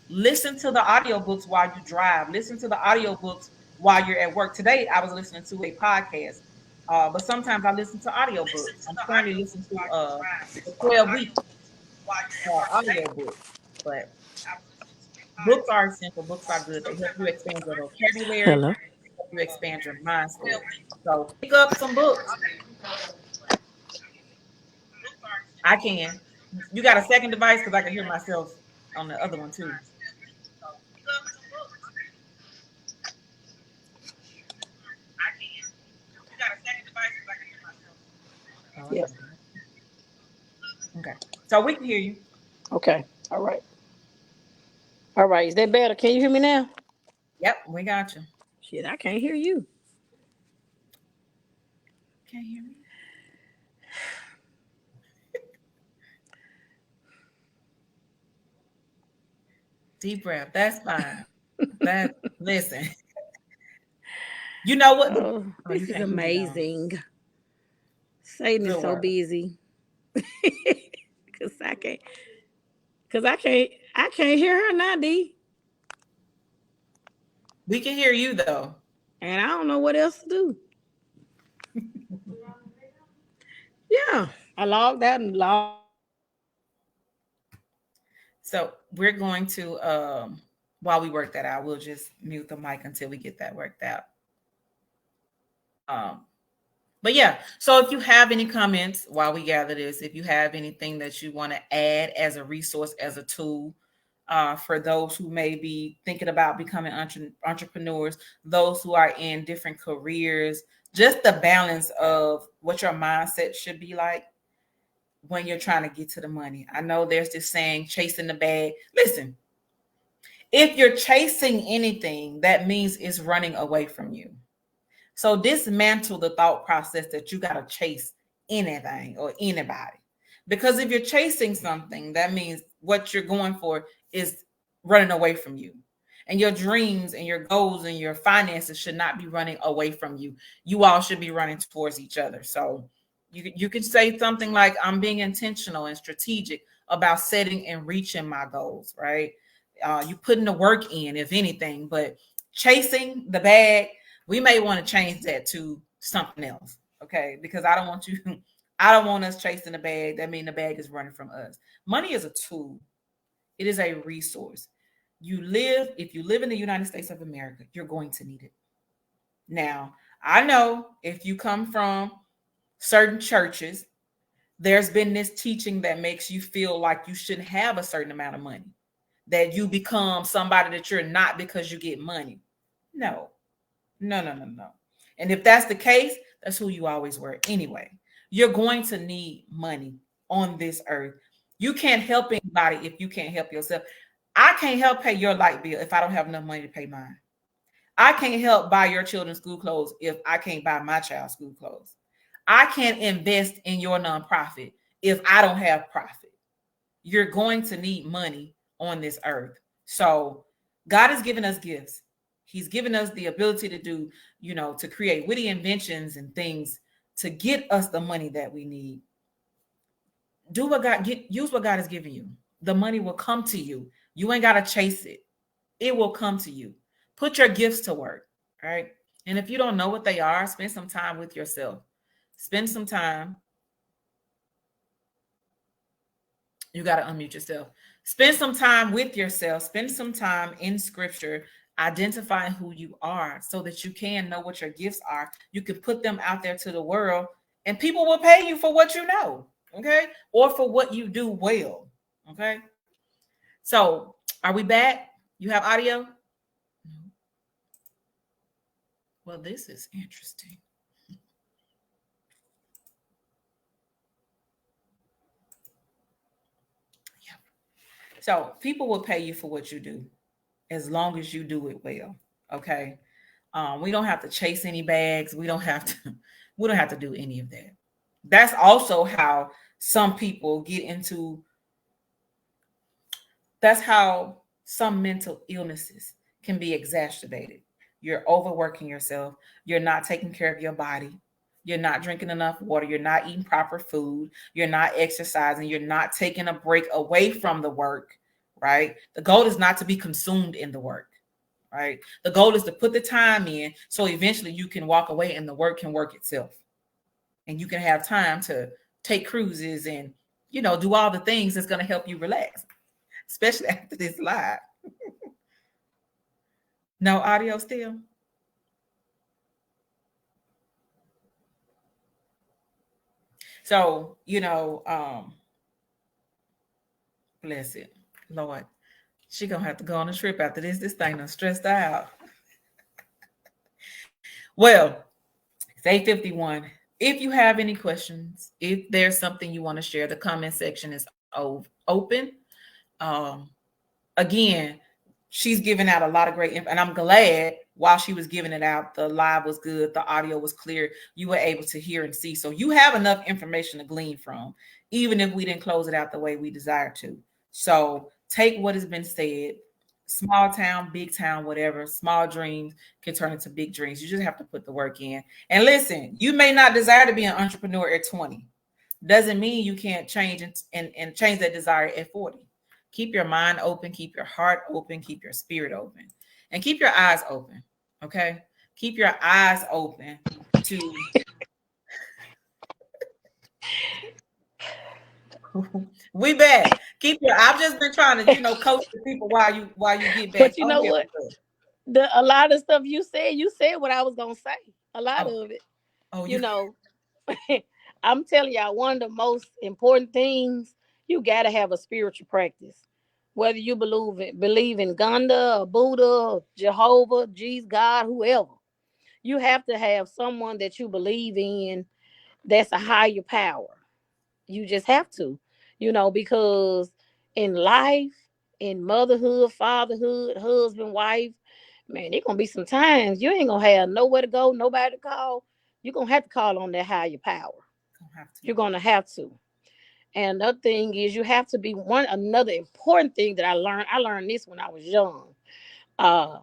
Listen to the audiobooks while you drive. Listen to the audiobooks while you're at work. Today, I was listening to a podcast, but sometimes I listen to audiobooks. I'm currently listening to the 12 week audiobook. But books are essential. Books are good. They help you expand your vocabulary, Hello. help you expand your mindset. So pick up some books. I can. You got a second device because I can hear myself on the other one too. Oh, I Yep. gotta do it. Okay. So we can hear you. Okay. All right. All right. Is that better? Can you hear me now? Yep, we got you. Shit, I can't hear you. Can't hear me. Deep breath. That's fine. That listen. You know what? Oh, Oh, you this is can't hear me though. amazing. Satan is Good so work. busy. Cause I can't. Cause I can't. I can't hear her now, D. We can hear you though. And I don't know what else to do. Yeah. I logged out and logged back in. So we're going to while we work that out, we'll just mute the mic until we get that worked out. Um, but yeah, so if you have any comments while we gather this, if you have anything that you want to add as a resource, as a tool, for those who may be thinking about becoming entrepreneurs, those who are in different careers, just the balance of what your mindset should be like when you're trying to get to the money. I know there's this saying, chasing the bag. Listen, if you're chasing anything, that means it's running away from you. So dismantle the thought process that you got to chase anything or anybody. Because if you're chasing something, that means what you're going for is running away from you. And your dreams and your goals and your finances should not be running away from you. You all should be running towards each other. So you can say something like, I'm being intentional and strategic about setting and reaching my goals, right? You putting the work in, if anything, but chasing the bag, we may want to change that to something else, okay? Because I don't want you, I don't want us chasing the bag. That means the bag is running from us. Money is a tool. It is a resource. If you live in the United States of America, you're going to need it. Now, I know if you come from certain churches, there's been this teaching that makes you feel like you shouldn't have a certain amount of money, that you become somebody that you're not because you get money. No, no, no, no, no. And if that's the case, that's who you always were anyway. You're going to need money on this earth. You can't help anybody if you can't help yourself. I can't help pay your light bill if I don't have enough money to pay mine. I can't help buy your children's school clothes if I can't buy my child's school clothes. I can't invest in your nonprofit if I don't have profit. You're going to need money on this earth. So God has given us gifts. He's given us the ability to do, to create witty inventions and things to get us the money that we need. Do what God get, use what God has given you. The money will come to you. You ain't got to chase it. It will come to you. Put your gifts to work, right? And if you don't know what they are, spend some time with yourself. Spend some time. You got to unmute yourself. Spend some time with yourself. Spend some time in scripture, identifying who you are so that you can know what your gifts are. You can put them out there to the world, and people will pay you for what you know, okay? Or for what you do well, okay? So, are we back? You have audio? Well, this is interesting. Yeah. So, people will pay you for what you do as long as you do it well, okay? We don't have to chase any bags. We don't have to. We don't have to do any of that. That's also how some people get into. That's how some mental illnesses can be exacerbated. You're overworking yourself. You're not taking care of your body. You're not drinking enough water. You're not eating proper food. You're not exercising. You're not taking a break away from the work. right? The goal is not to be consumed in the work, right? The goal is to put the time in so eventually you can walk away and the work can work itself. And you can have time to take cruises and, do all the things that's going to help you relax, especially after this live. No audio still? So, bless it. Lord, she gonna have to go on a trip after this. This thing done stressed out. Well, it's 8:51. If you have any questions, if there's something you want to share, the comment section is open. Um, Again, she's giving out a lot of great info, and I'm glad while she was giving it out, the live was good, the audio was clear, you were able to hear and see. So you have enough information to glean from, even if we didn't close it out the way we desire to. So take what has been said. Small town, big town, whatever, small dreams can turn into big dreams. You just have to put the work in. And listen, you may not desire to be an entrepreneur at 20. Doesn't mean you can't change and change that desire at 40. Keep your mind open, keep your heart open, keep your spirit open, and keep your eyes open. Okay? Keep your eyes open to we back. Keep your I've just been trying to, coach the people while you get back. But you Go know ahead. what? A lot of stuff you said what I was gonna say. A lot Oh, of it, oh, you you know. I'm telling y'all, one of the most important things, you gotta have a spiritual practice. Whether you believe in Ganda or Buddha or Jehovah, Jesus, God, whoever, you have to have someone that you believe in that's a higher power. You just have to, because in life, in motherhood, fatherhood, husband, wife, man, there gonna be some times you ain't gonna have nowhere to go, nobody to call. You're gonna have to call on that higher power. don't have to. You're gonna have to. And another thing is you have to be one another important thing that I learned this when I was young. Uh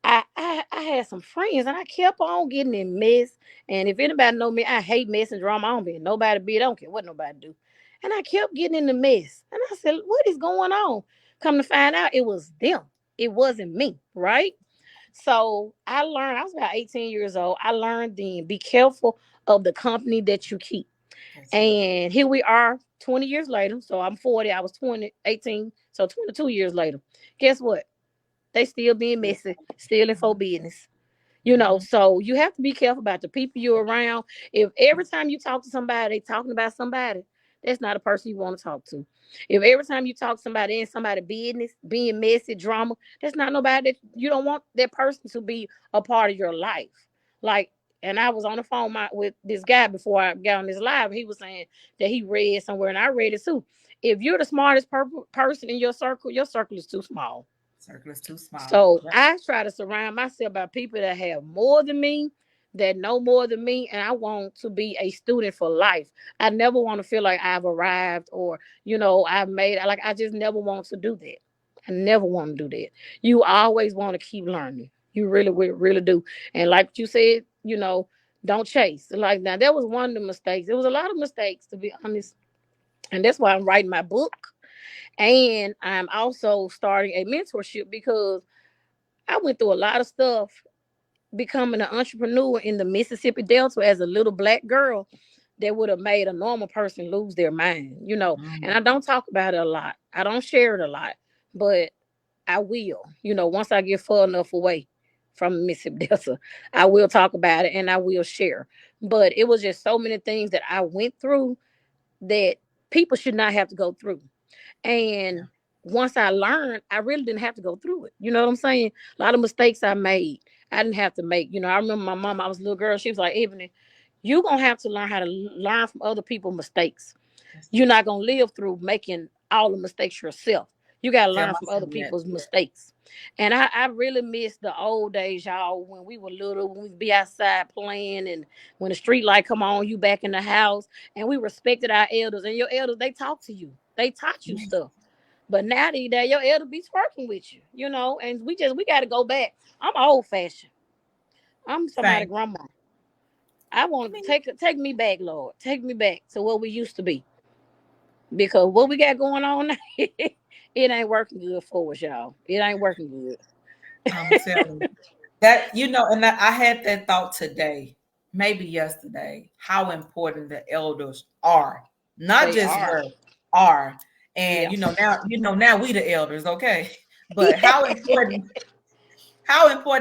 I had some friends and I kept on getting in mess. And if anybody know me, I hate mess and drama. I don't be nobody be. I don't care what nobody do. And I kept getting in the mess. And I said, what is going on? Come to find out it was them. It wasn't me, right? So I learned, I was about 18 years old. I learned then be careful of the company that you keep. That's right. And here we are 20 years later. So I'm 40. I was 20, 18. So 22 years later. Guess what? They still being messy, still in for business. Mm-hmm. So you have to be careful about the people you're around. If every time you talk to somebody, they talking about somebody, that's not a person you want to talk to. If every time you talk to somebody in somebody business, being messy, drama, that's not nobody that you don't want that person to be a part of your life. Like, and I was on the phone with this guy before I got on this live. He was saying that he read somewhere, and I read it too. If you're the smartest person in your circle is too small. Circle is too small. So Yep. I try to surround myself by people that have more than me, that know more than me, and I want to be a student for life. I never want to feel like I've arrived or I've made. Like I just never want to do that. I never want to do that. You always want to keep learning. You really, really do. And like you said, don't chase. Like now, that was one of the mistakes. There was a lot of mistakes to be honest, and that's why I'm writing my book. And I'm also starting a mentorship because I went through a lot of stuff becoming an entrepreneur in the Mississippi Delta as a little black girl that would have made a normal person lose their mind. And Mm, I don't talk about it a lot. I don't share it a lot, but I will, once I get far enough away from Mississippi Delta, I will talk about it and I will share. But it was just so many things that I went through that people should not have to go through. yeah. And once I learned, I really didn't have to go through it. You know what I'm saying? A lot of mistakes I made, I didn't have to make. I remember my mom, I was a little girl. She was like, Ebony, you're going to have to learn how to learn from other people's mistakes. That's You're true. not going to live through making all the mistakes yourself. You got to Tell learn my from other son that. people's mistakes. And I really miss the old days, y'all, when we were little, when we'd be outside playing and when the street light come on, you back in the house and we respected our elders and your elders, they talk to you. They taught you Yeah, stuff. But now these days, your elder be twerking with you, and we got to go back. I'm old fashioned. I'm somebody same. grandma. I I want to mean, take me back, Lord. Take me back to what we used to be because what we got going on now, It ain't working good for us, y'all. It ain't working good. I'm telling you. That, and that I had that thought today, maybe yesterday, how important the elders are. Not They just are. were, are. And Yeah. now we the elders, okay? But how important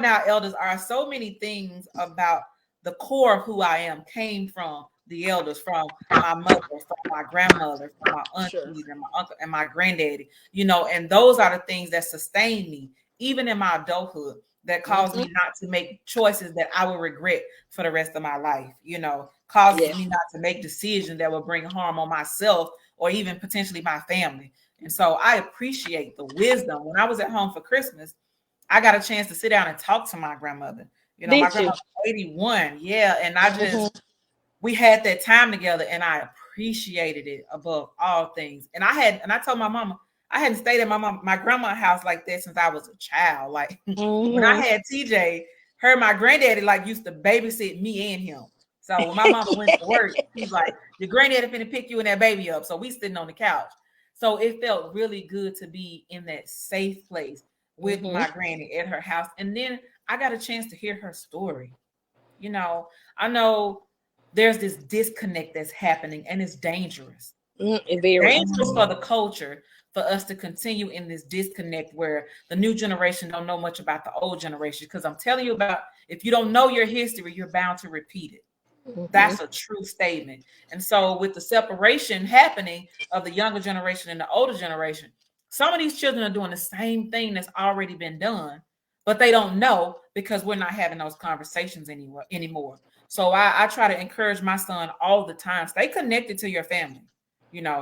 our elders are. So many things about the core of who I am came from the elders, from my mother, from my grandmother, from my Sure. aunties and my uncle and my granddaddy, and those are the things that sustain me, even in my adulthood, that caused Hmm. me not to make choices that I will regret for the rest of my life, causes Yeah. me not to make decisions that will bring harm on myself or even potentially my family. And so I appreciate the wisdom. When I was at home for Christmas, I got a chance to sit down and talk to my grandmother. My Did you? grandmother was 81. Yeah. And Hmm. we had that time together and I appreciated it above all things. And I told my mama, I hadn't stayed at my grandma's house like that since I was a child. Like when I Hmm. had TJ, my granddaddy like used to babysit me and him. So when my mama went to work, he's like, your granddaddy finna pick you and that baby up. So we sitting on the couch. So it felt really good to be in that safe place with Hmm. my granny at her house. And then I got a chance to hear her story. You know, I know there's this disconnect that's happening and it's dangerous. It's Very. dangerous for the culture for us to continue in this disconnect where the new generation don't know much about the old generation. Because I'm telling you about, if you don't know your history, you're bound to repeat it. Hmm. That's a true statement. And so, with the separation happening of the younger generation and the older generation, some of these children are doing the same thing that's already been done, but they don't know because we're not having those conversations anymore. So, I try to encourage my son all the time, stay connected to your family.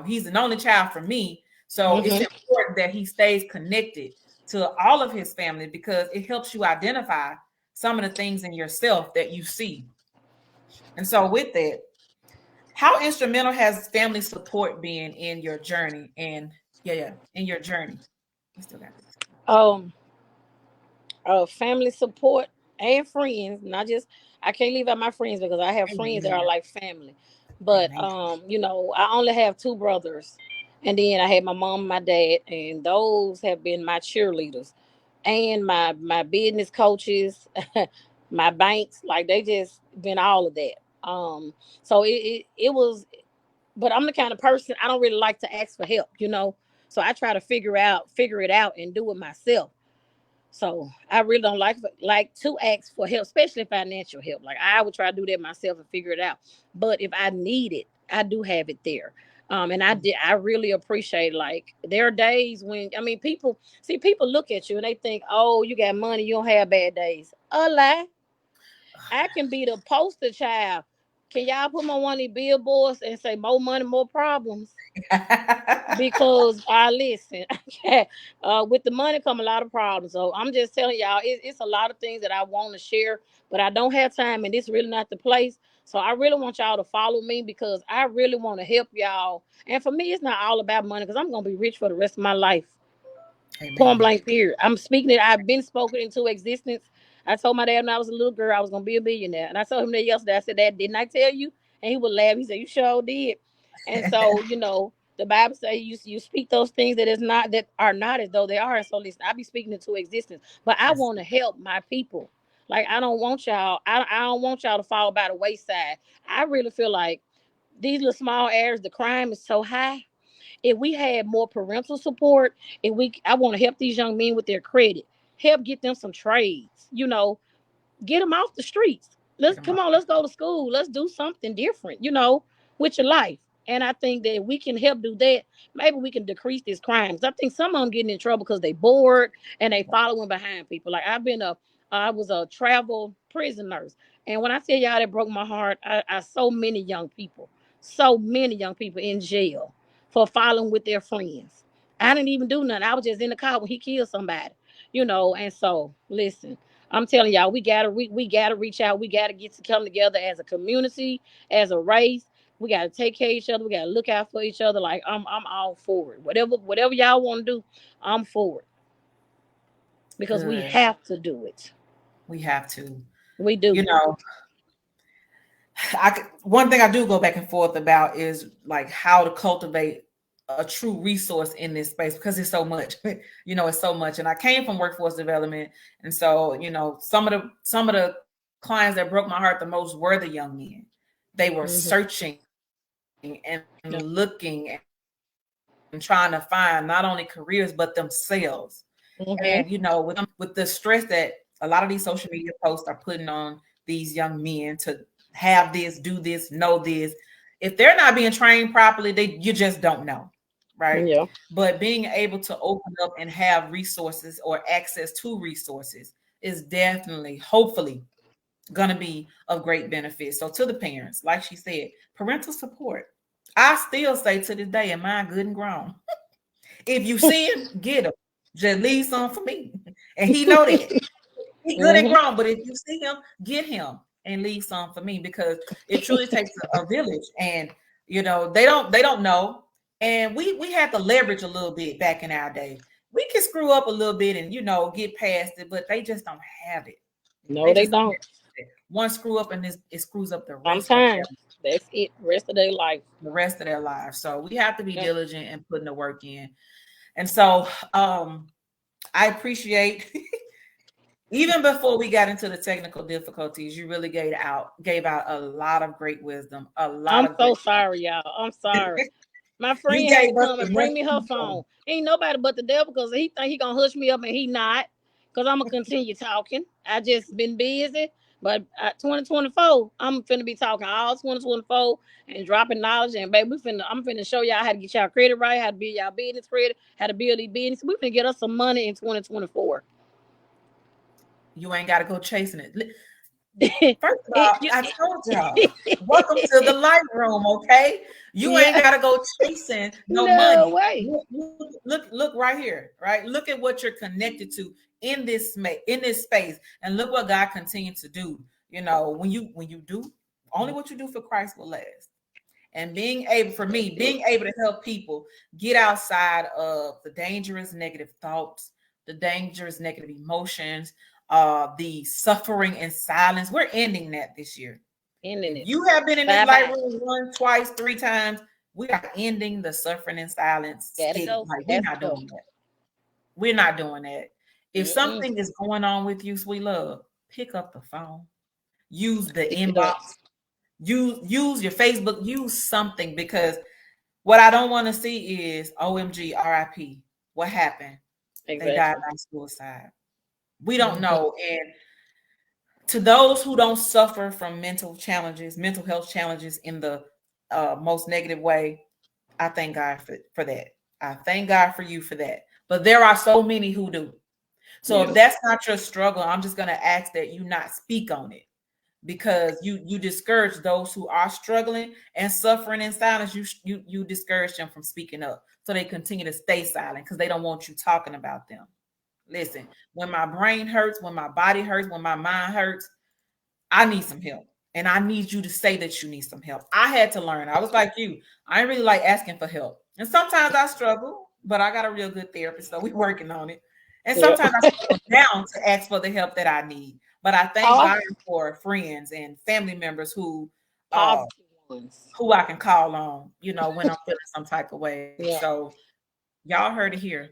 He's an only child for me. So, it's Hmm. important that he stays connected to all of his family because it helps you identify some of the things in yourself that you see. And so, with that, how instrumental has family support been in your journey? And yeah, in your journey. We still got this. Um, family support and friends. Not just I can't leave out my friends because I have friends that are Amen. like family. But Amen. I only have two brothers, and then I had my mom and my dad, and those have been my cheerleaders and my business coaches, my banks. Like they just been all of that. So it was. But I'm the kind of person I don't really like to ask for help. So I try to figure it out, and do it myself. So I really don't like to ask for help, especially financial help. Like I would try to do that myself and figure it out. But if I need it, I do have it there. And I really appreciate, like, there are days when, I mean, people look at you and they think, oh, you got money, you don't have bad days. A lie. I can be the poster child. Can y'all put me on one of these billboards and say more money, more problems? Because I listen, with the money come a lot of problems. So I'm just telling y'all, it's a lot of things that I want to share, but I don't have time, and it's really not the place. So I really want y'all to follow me because I really want to help y'all. And for me, it's not all about money because I'm gonna be rich for the rest of my life. Point Amen. blank, period. I'm speaking it. I've been spoken into existence. I told my dad when I was a little girl I was gonna be a millionaire, and I told him that yesterday. I said, "Dad, didn't I tell you?" And he would laugh. He said, "You sure did." And so, the Bible says you speak those things that are not as though they are. And so, listen, I be speaking into existence, but I That's want to help my people. Like I don't want y'all. I don't want y'all to fall by the wayside. I really feel like these little small areas, the crime is so high. If we had more parental support, I want to help these young men with their credit, help get them some trades, get them off the streets. get Let's them come up. on, let's go to school. Let's do something different, with your life. And I think that if we can help do that, maybe we can decrease these crimes. I think some of them getting in trouble because they bored and they following behind people. Like I was a travel prison nurse, and when I tell y'all that broke my heart, I so many young people in jail for following with their friends. I didn't even do nothing. I was just in the car when he killed somebody. And so listen, I'm telling y'all, we gotta reach out. We gotta get to come together as a community, as a race. We gotta take care of each other. We gotta look out for each other. Like I'm all for it. Whatever y'all want to do, I'm for it because we Good. have to do it. We have to. We You do. know, one thing I do go back and forth about is like how to cultivate a true resource in this space because it's so much. It's so much. And I came from workforce development, and so some of the clients that broke my heart the most were the young men. They were Mm-hmm. searching and looking and Yeah. trying to find not only careers but themselves. And with the stress Mm-hmm. that a lot of these social media posts are putting on these young men to have this, do this, know this. If they're not being trained properly, you just don't know, right? Yeah. But being able to open up and have resources or access to resources is definitely, hopefully, going to be of great benefit. So to the parents, like she said, parental support. I still say to this day, am I good and grown? If you see him, get him. Just leave some for me. And he know that. He good and Mm-hmm. grown, but if you see him, get him and leave some for me because it truly takes a village. And they don't know. And we had to leverage a little bit back in our day. We can screw up a little bit and get past it, but they just don't have it. No, They they just don't don't. have it. One screw up and it screws up Sometimes that's it. Rest of their life. the rest of their lives. So we have to be Yeah. diligent and putting the work in. And so I appreciate even before we got into the technical difficulties, you really gave out a lot of great wisdom, a lot I'm of so great. sorry, y'all. I'm sorry. My You friend had to gave us come the and bring me her necessary. phone. Ain't nobody but the devil because he think he gonna hush me up and he not. Cause I'm gonna continue talking. I just been busy. But 2024, I'm finna be talking all 2024 and dropping knowledge. And baby, I'm finna show y'all how to get y'all credit right, how to build y'all business credit, how to build these business. We finna get us some money in 2024. You ain't got to go chasing it. it, First of all, you, I told y'all, welcome to the light room, okay? You ain't yeah, got to go chasing no no money. way. Look right here, right? Look at what you're connected to in this space, and look what God continues to do. When you do only what you do for Christ will last. And being able to help people get outside of the dangerous negative thoughts, the dangerous negative emotions, the suffering and silence. We're ending that this year. Ending If it. you have been in this Bye light bye. room once, twice, three times, we are ending the suffering and silence Gotta stigma. go. Like we're Has to not go. doing that. We're not doing that. If Mm-mm. something is going on with you, sweet love, pick up the phone, use the Pick it up. inbox, use your Facebook, use something because what I don't want to see is OMG, RIP. What happened? They died Exactly. by suicide. We don't Hmm. know. And to those who don't suffer from mental challenges, mental health challenges in the most negative way, I thank God for that. I thank God for you for that. But there are so many who do. So if Yeah. that's not your struggle, I'm just going to ask that you not speak on it because you discourage those who are struggling and suffering in silence. You discourage them from speaking up, so they continue to stay silent because they don't want you talking about them. Listen, when my brain hurts, when my body hurts, when my mind hurts, I need some help. And I need you to say that you need some help. I had to learn. I was like you. I really like asking for help. And sometimes I struggle, but I got a real good therapist, so we're working on it. And Yeah. sometimes I struggle down to ask for the help that I need. But I thank All God for friends and family members uh positive ones. who I can call on, when I'm feeling some type of way. Yeah. So y'all heard it here.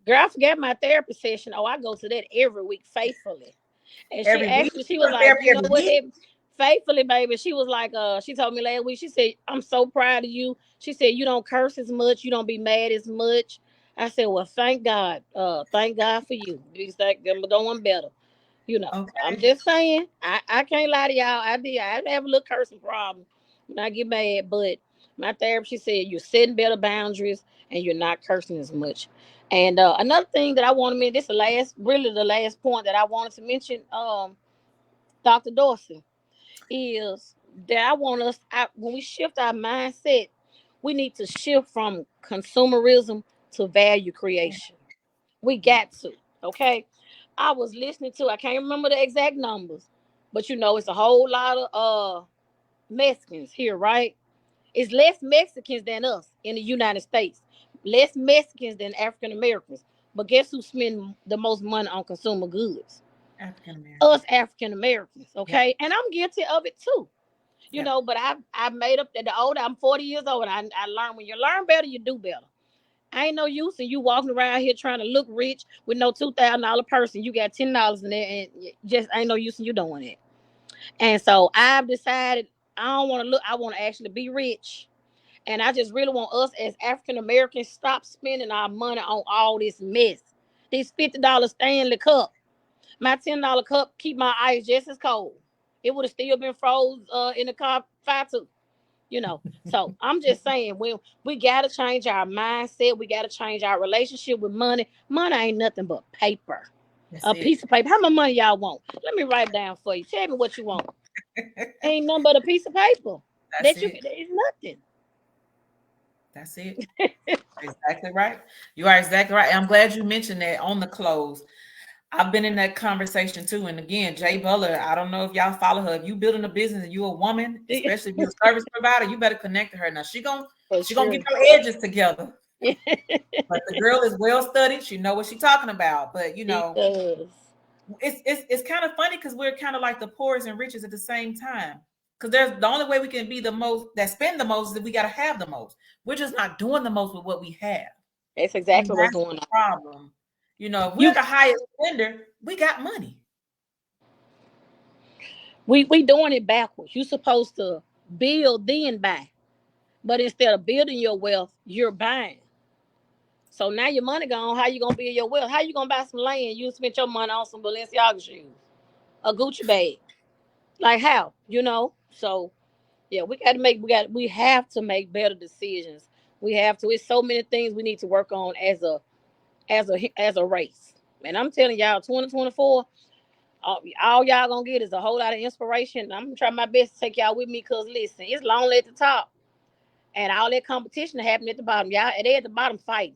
Girl, I forgot my therapy session. Oh, I go to that every week faithfully. And she Every week, actually, she you go was to like, therapy you know every what, week. faithfully, baby. She was like, she told me last week, she said, I'm so proud of you. She said, you don't curse as much, you don't be mad as much. I said, well, thank God. Thank God for you. Because them don't want better. I'm Okay. just saying, I can't lie to y'all. I have a little cursing problem when I get mad, but my therapist, she said you're setting better boundaries and you're not cursing as much. And another thing that I want to mention, this is the last point that I wanted to mention, Dr. Dorsey, is that I want us, when we shift our mindset, we need to shift from consumerism to value creation. We Yeah. got to. Okay. I was listening to, I can't remember the exact numbers, but it's a whole lot of Mexicans here, right? It's less Mexicans than us in the United States. Less Mexicans than African Americans. But guess who spend the most money on consumer goods? African American. Us African Americans, Yep. okay? And I'm guilty of it too. you know. But I made up that the older I'm 40 years old, I learned when you learn better, you do better. I ain't no use in you walking around here trying to look rich with no $2,000 person. You got $10 in there, and just ain't no use in you doing it. And so I've decided I don't want to look. I want to actually be rich. And I just really want us as African Americans stop spending our money on all this mess. This $50 Stanley cup, my $10 cup keep my ice just as cold. It would have still been froze in the car fire too, you know. So I'm just saying, we gotta change our mindset. We gotta change our relationship with money. Money ain't nothing but paper, That's a it. piece of paper. How much money y'all want? Let me write it down for you. Tell me what you want. Ain't nothing but a piece of paper That's that you it. can. It's nothing. That's it. Exactly right. You are exactly right. I'm glad you mentioned that on the close. I've been in that conversation too. And again, Jay Butler, I don't know if y'all follow her. If you building a business and you a woman, especially if you're a service provider, you better connect to her. Now For she gonna get sure. your edges together. But the girl is well studied. She know what she's talking about. But She does. it's kind of funny because we're kind of like the poorest and richest at the same time. Because there's the only way we can be the most that spend the most is that we got to have the most. We're just not doing the most with what we have, That's and exactly what's that's going the on. problem. If we're You, the highest spender, we got money. we doing it backwards. You supposed to build then buy, but instead of building your wealth, you're buying. So now your money gone. How you gonna build your wealth? How you gonna buy some land? You spent your money on some Balenciaga shoes, a Gucci bag. Like how? You know. So yeah, we have to make better decisions. We have to. It's so many things we need to work on as a race. And I'm telling y'all, 2024. All y'all gonna get is a whole lot of inspiration. I'm gonna try my best to take y'all with me because listen, it's lonely at the top and all that competition happening at the bottom. Y'all, they at the bottom fighting.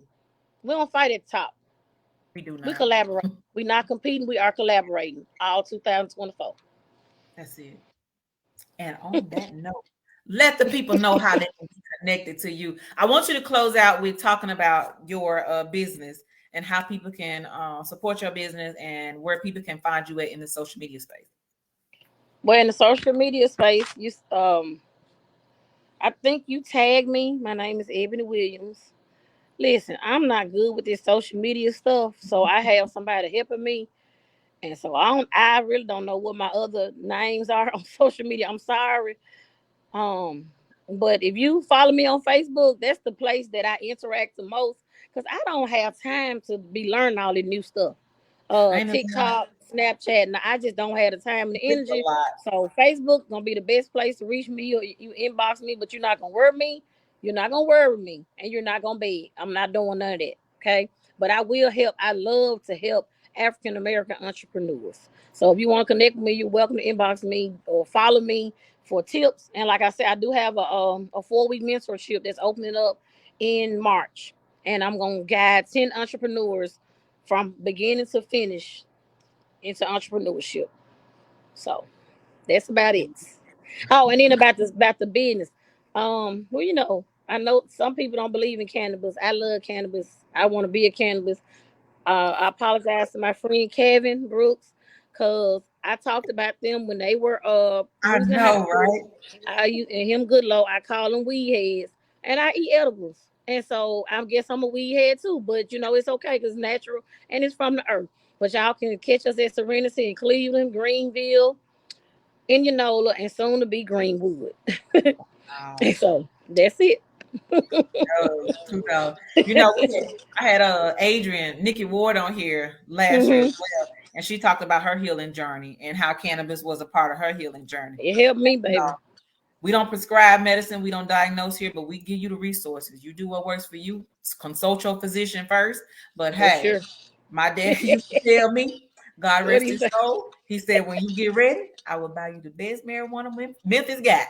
We don't fight at the top. We do We not. collaborate. We not competing. We are collaborating. All 2024. That's it. And on that note, let the people know how they can be connected to you. I want you to close out with talking about your business and how people can support your business and where people can find you at in the social media space. Well, in the social media space, I think you tagged me. My name is Ebony Williams. Listen, I'm not good with this social media stuff, so I have somebody helping me. And so I really don't know what my other names are on social media. I'm sorry. Um, but if you follow me on Facebook, that's the place that I interact the most because I don't have time to be learning all this new stuff. Ain't it TikTok, Snapchat, and I just don't have the time and the it's a energy. lot. So Facebook gonna be the best place to reach me. Or you inbox me, but you're not gonna worry me. You're not gonna worry me, and you're not gonna beg. I'm not doing none of that. Okay, but I will help. I love to help African American entrepreneurs. So if you want to connect with me, you're welcome to inbox me or follow me for tips. And like I said, I do have a 4-week mentorship that's opening up in March, and I'm gonna guide 10 entrepreneurs from beginning to finish into entrepreneurship. So that's about it. Oh, and then about the business. Well, I know some people don't believe in cannabis. I love cannabis. I want to be a cannabis. I apologize to my friend Kevin Brooks because I talked about them when they were I losing high know, school. right? And him Goodlow, I call them weed heads, and I eat edibles. And so I guess I'm a weed head too, but it's okay because it's natural and it's from the earth. But y'all can catch us at Serenity in Cleveland, Greenville, Indianola, and soon to be Greenwood. Wow. And so that's it. No, I had Adrian, Nikki Ward on here last year as Hmm. well, and she talked about her healing journey and how cannabis was a part of her healing journey. It helped me, You know, baby, we don't prescribe medicine, we don't diagnose here, but we give you the resources. You do what works for you. Consult your physician first. But for hey, sure. my dad used to tell me, God What do rest you his say? soul. He said, when you get ready, I will buy you the best marijuana Memphis got.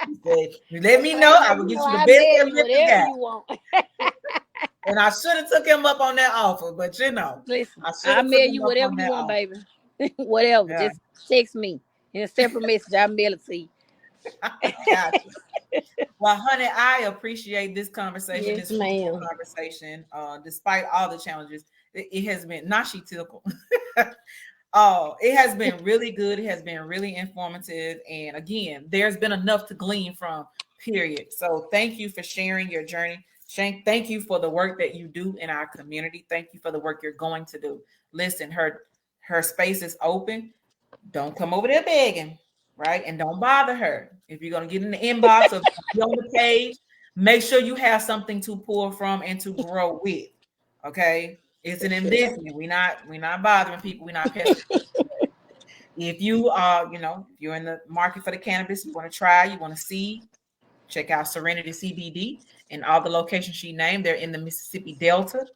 He said, you let Well, me know, I baby, will get you the I best mail that you Memphis whatever got. you want. And I should have took him up on that offer, but Listen, I should I have took mail him you up whatever on you that want, offer. baby. Whatever. Yeah, Just text me in a separate message. I'll mail it to you. gotcha. Well, honey, I appreciate this conversation, Yes, this fruitful ma'am. conversation. Despite all the challenges, it has been. Nashi Tickle. Oh, it has been really good. It has been really informative. And again, there's been enough to glean from, period. So thank you for sharing your journey. Shane, thank you for the work that you do in our community. Thank you for the work you're going to do. Listen, her space is open. Don't come over there begging, right? And don't bother her. If you're gonna get in the inbox or be on the page, make sure you have something to pull from and to grow with. Okay. It's For an sure. investment. We're not bothering people, we're not pestering. If you are, if you're in the market for the cannabis, you want to try, you want to see, check out Serenity CBD and all the locations she named. They're in the Mississippi Delta.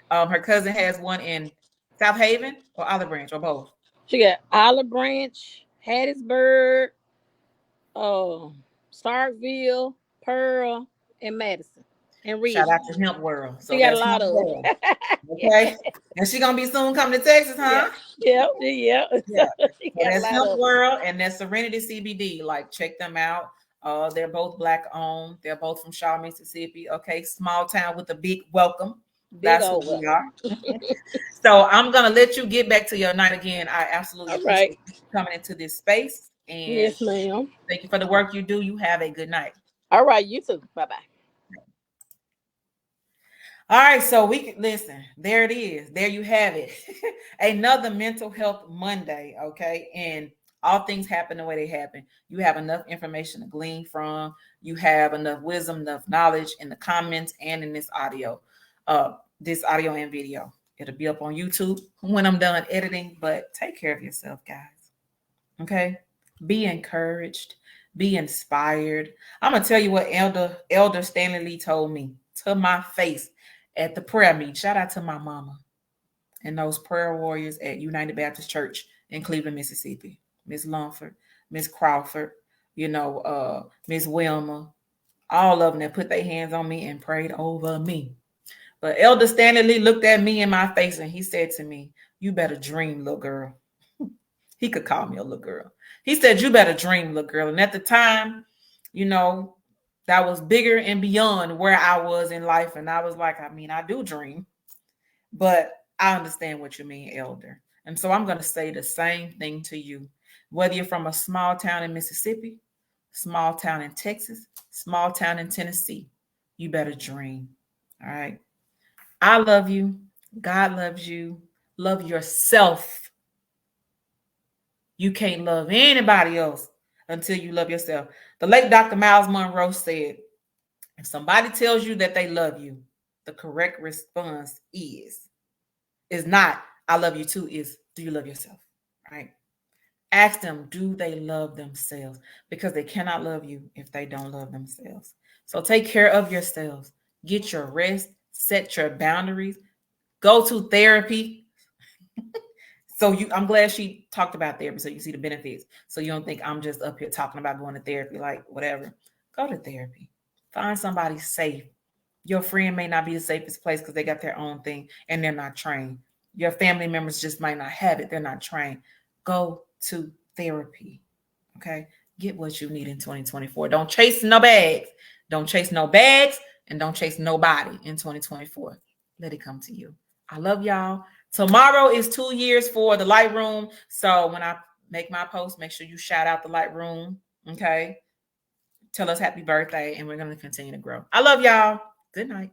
Her cousin has one in South Haven or Olive Branch or both. She got Olive Branch, Hattiesburg, uh, Starkville, Pearl, and Madison, and Shout out Ridgeland. to Hemp World. She So got a that's lot Hemp of World. 'em. Yeah, Okay. And she gonna be soon coming to Texas, yeah, huh? yeah, yeah. Yeah. She So got a that's lot Hemp of 'em. World and that's Serenity CBD. Like, check them out. They're both black owned. They're both from Shaw, Mississippi. Okay, small town with a big welcome. Big That's who old we welcome. are. So I'm gonna let you get back to your night again. I absolutely All right. appreciate you coming into this space and Yes, ma'am. thank you for the work you do. You have a good night. All right, you too. Bye bye. All right, so we can listen. There it is. There you have it. Another mental health Monday. Okay, and all things happen the way they happen. You have enough information to glean from. You have enough wisdom, enough knowledge in the comments and in this audio and video. It'll be up on YouTube when I'm done editing. But take care of yourself, guys. Okay, be encouraged. Be inspired. I'm gonna tell you what Elder Stanley Lee told me to my face at the prayer meeting. Shout out to my mama and those prayer warriors at United Baptist Church in Cleveland, Mississippi. Miss Lumford, Miss Crawford, Miss Wilma, all of them that put their hands on me and prayed over me. But Elder Stanley Lee looked at me in my face and he said to me, "You better dream, little girl." He could call me a little girl. He said, "You better dream, little girl." And at the time, you know, that was bigger and beyond where I was in life. And I was like, I mean, I do dream, but I understand what you mean, elder. And so I'm going to say the same thing to you. Whether you're from a small town in Mississippi, small town in Texas, small town in Tennessee, you better dream. All right. I love you. God loves you. Love yourself. You can't love anybody else until you love yourself. The late Dr. Miles Monroe said, if somebody tells you that they love you, the correct response is not, I love you too, is, do you love yourself? Right? Ask them, do they love themselves? Because they cannot love you if they don't love themselves. So take care of yourselves. Get your rest, set your boundaries, go to therapy. I'm glad she talked about therapy so you see the benefits. So you don't think I'm just up here talking about going to therapy, like whatever. Go to therapy. Find somebody safe. Your friend may not be the safest place because they got their own thing and they're not trained. Your family members just might not have it. They're not trained. Go to therapy. Okay. Get what you need in 2024. Don't chase no bags. Don't chase no bags and don't chase nobody in 2024. Let it come to you. I love y'all. Tomorrow is 2 years for the Lightroom. So when I make my post, make sure you shout out the Lightroom. Okay. Tell us happy birthday and we're going to continue to grow. I love y'all. Good night.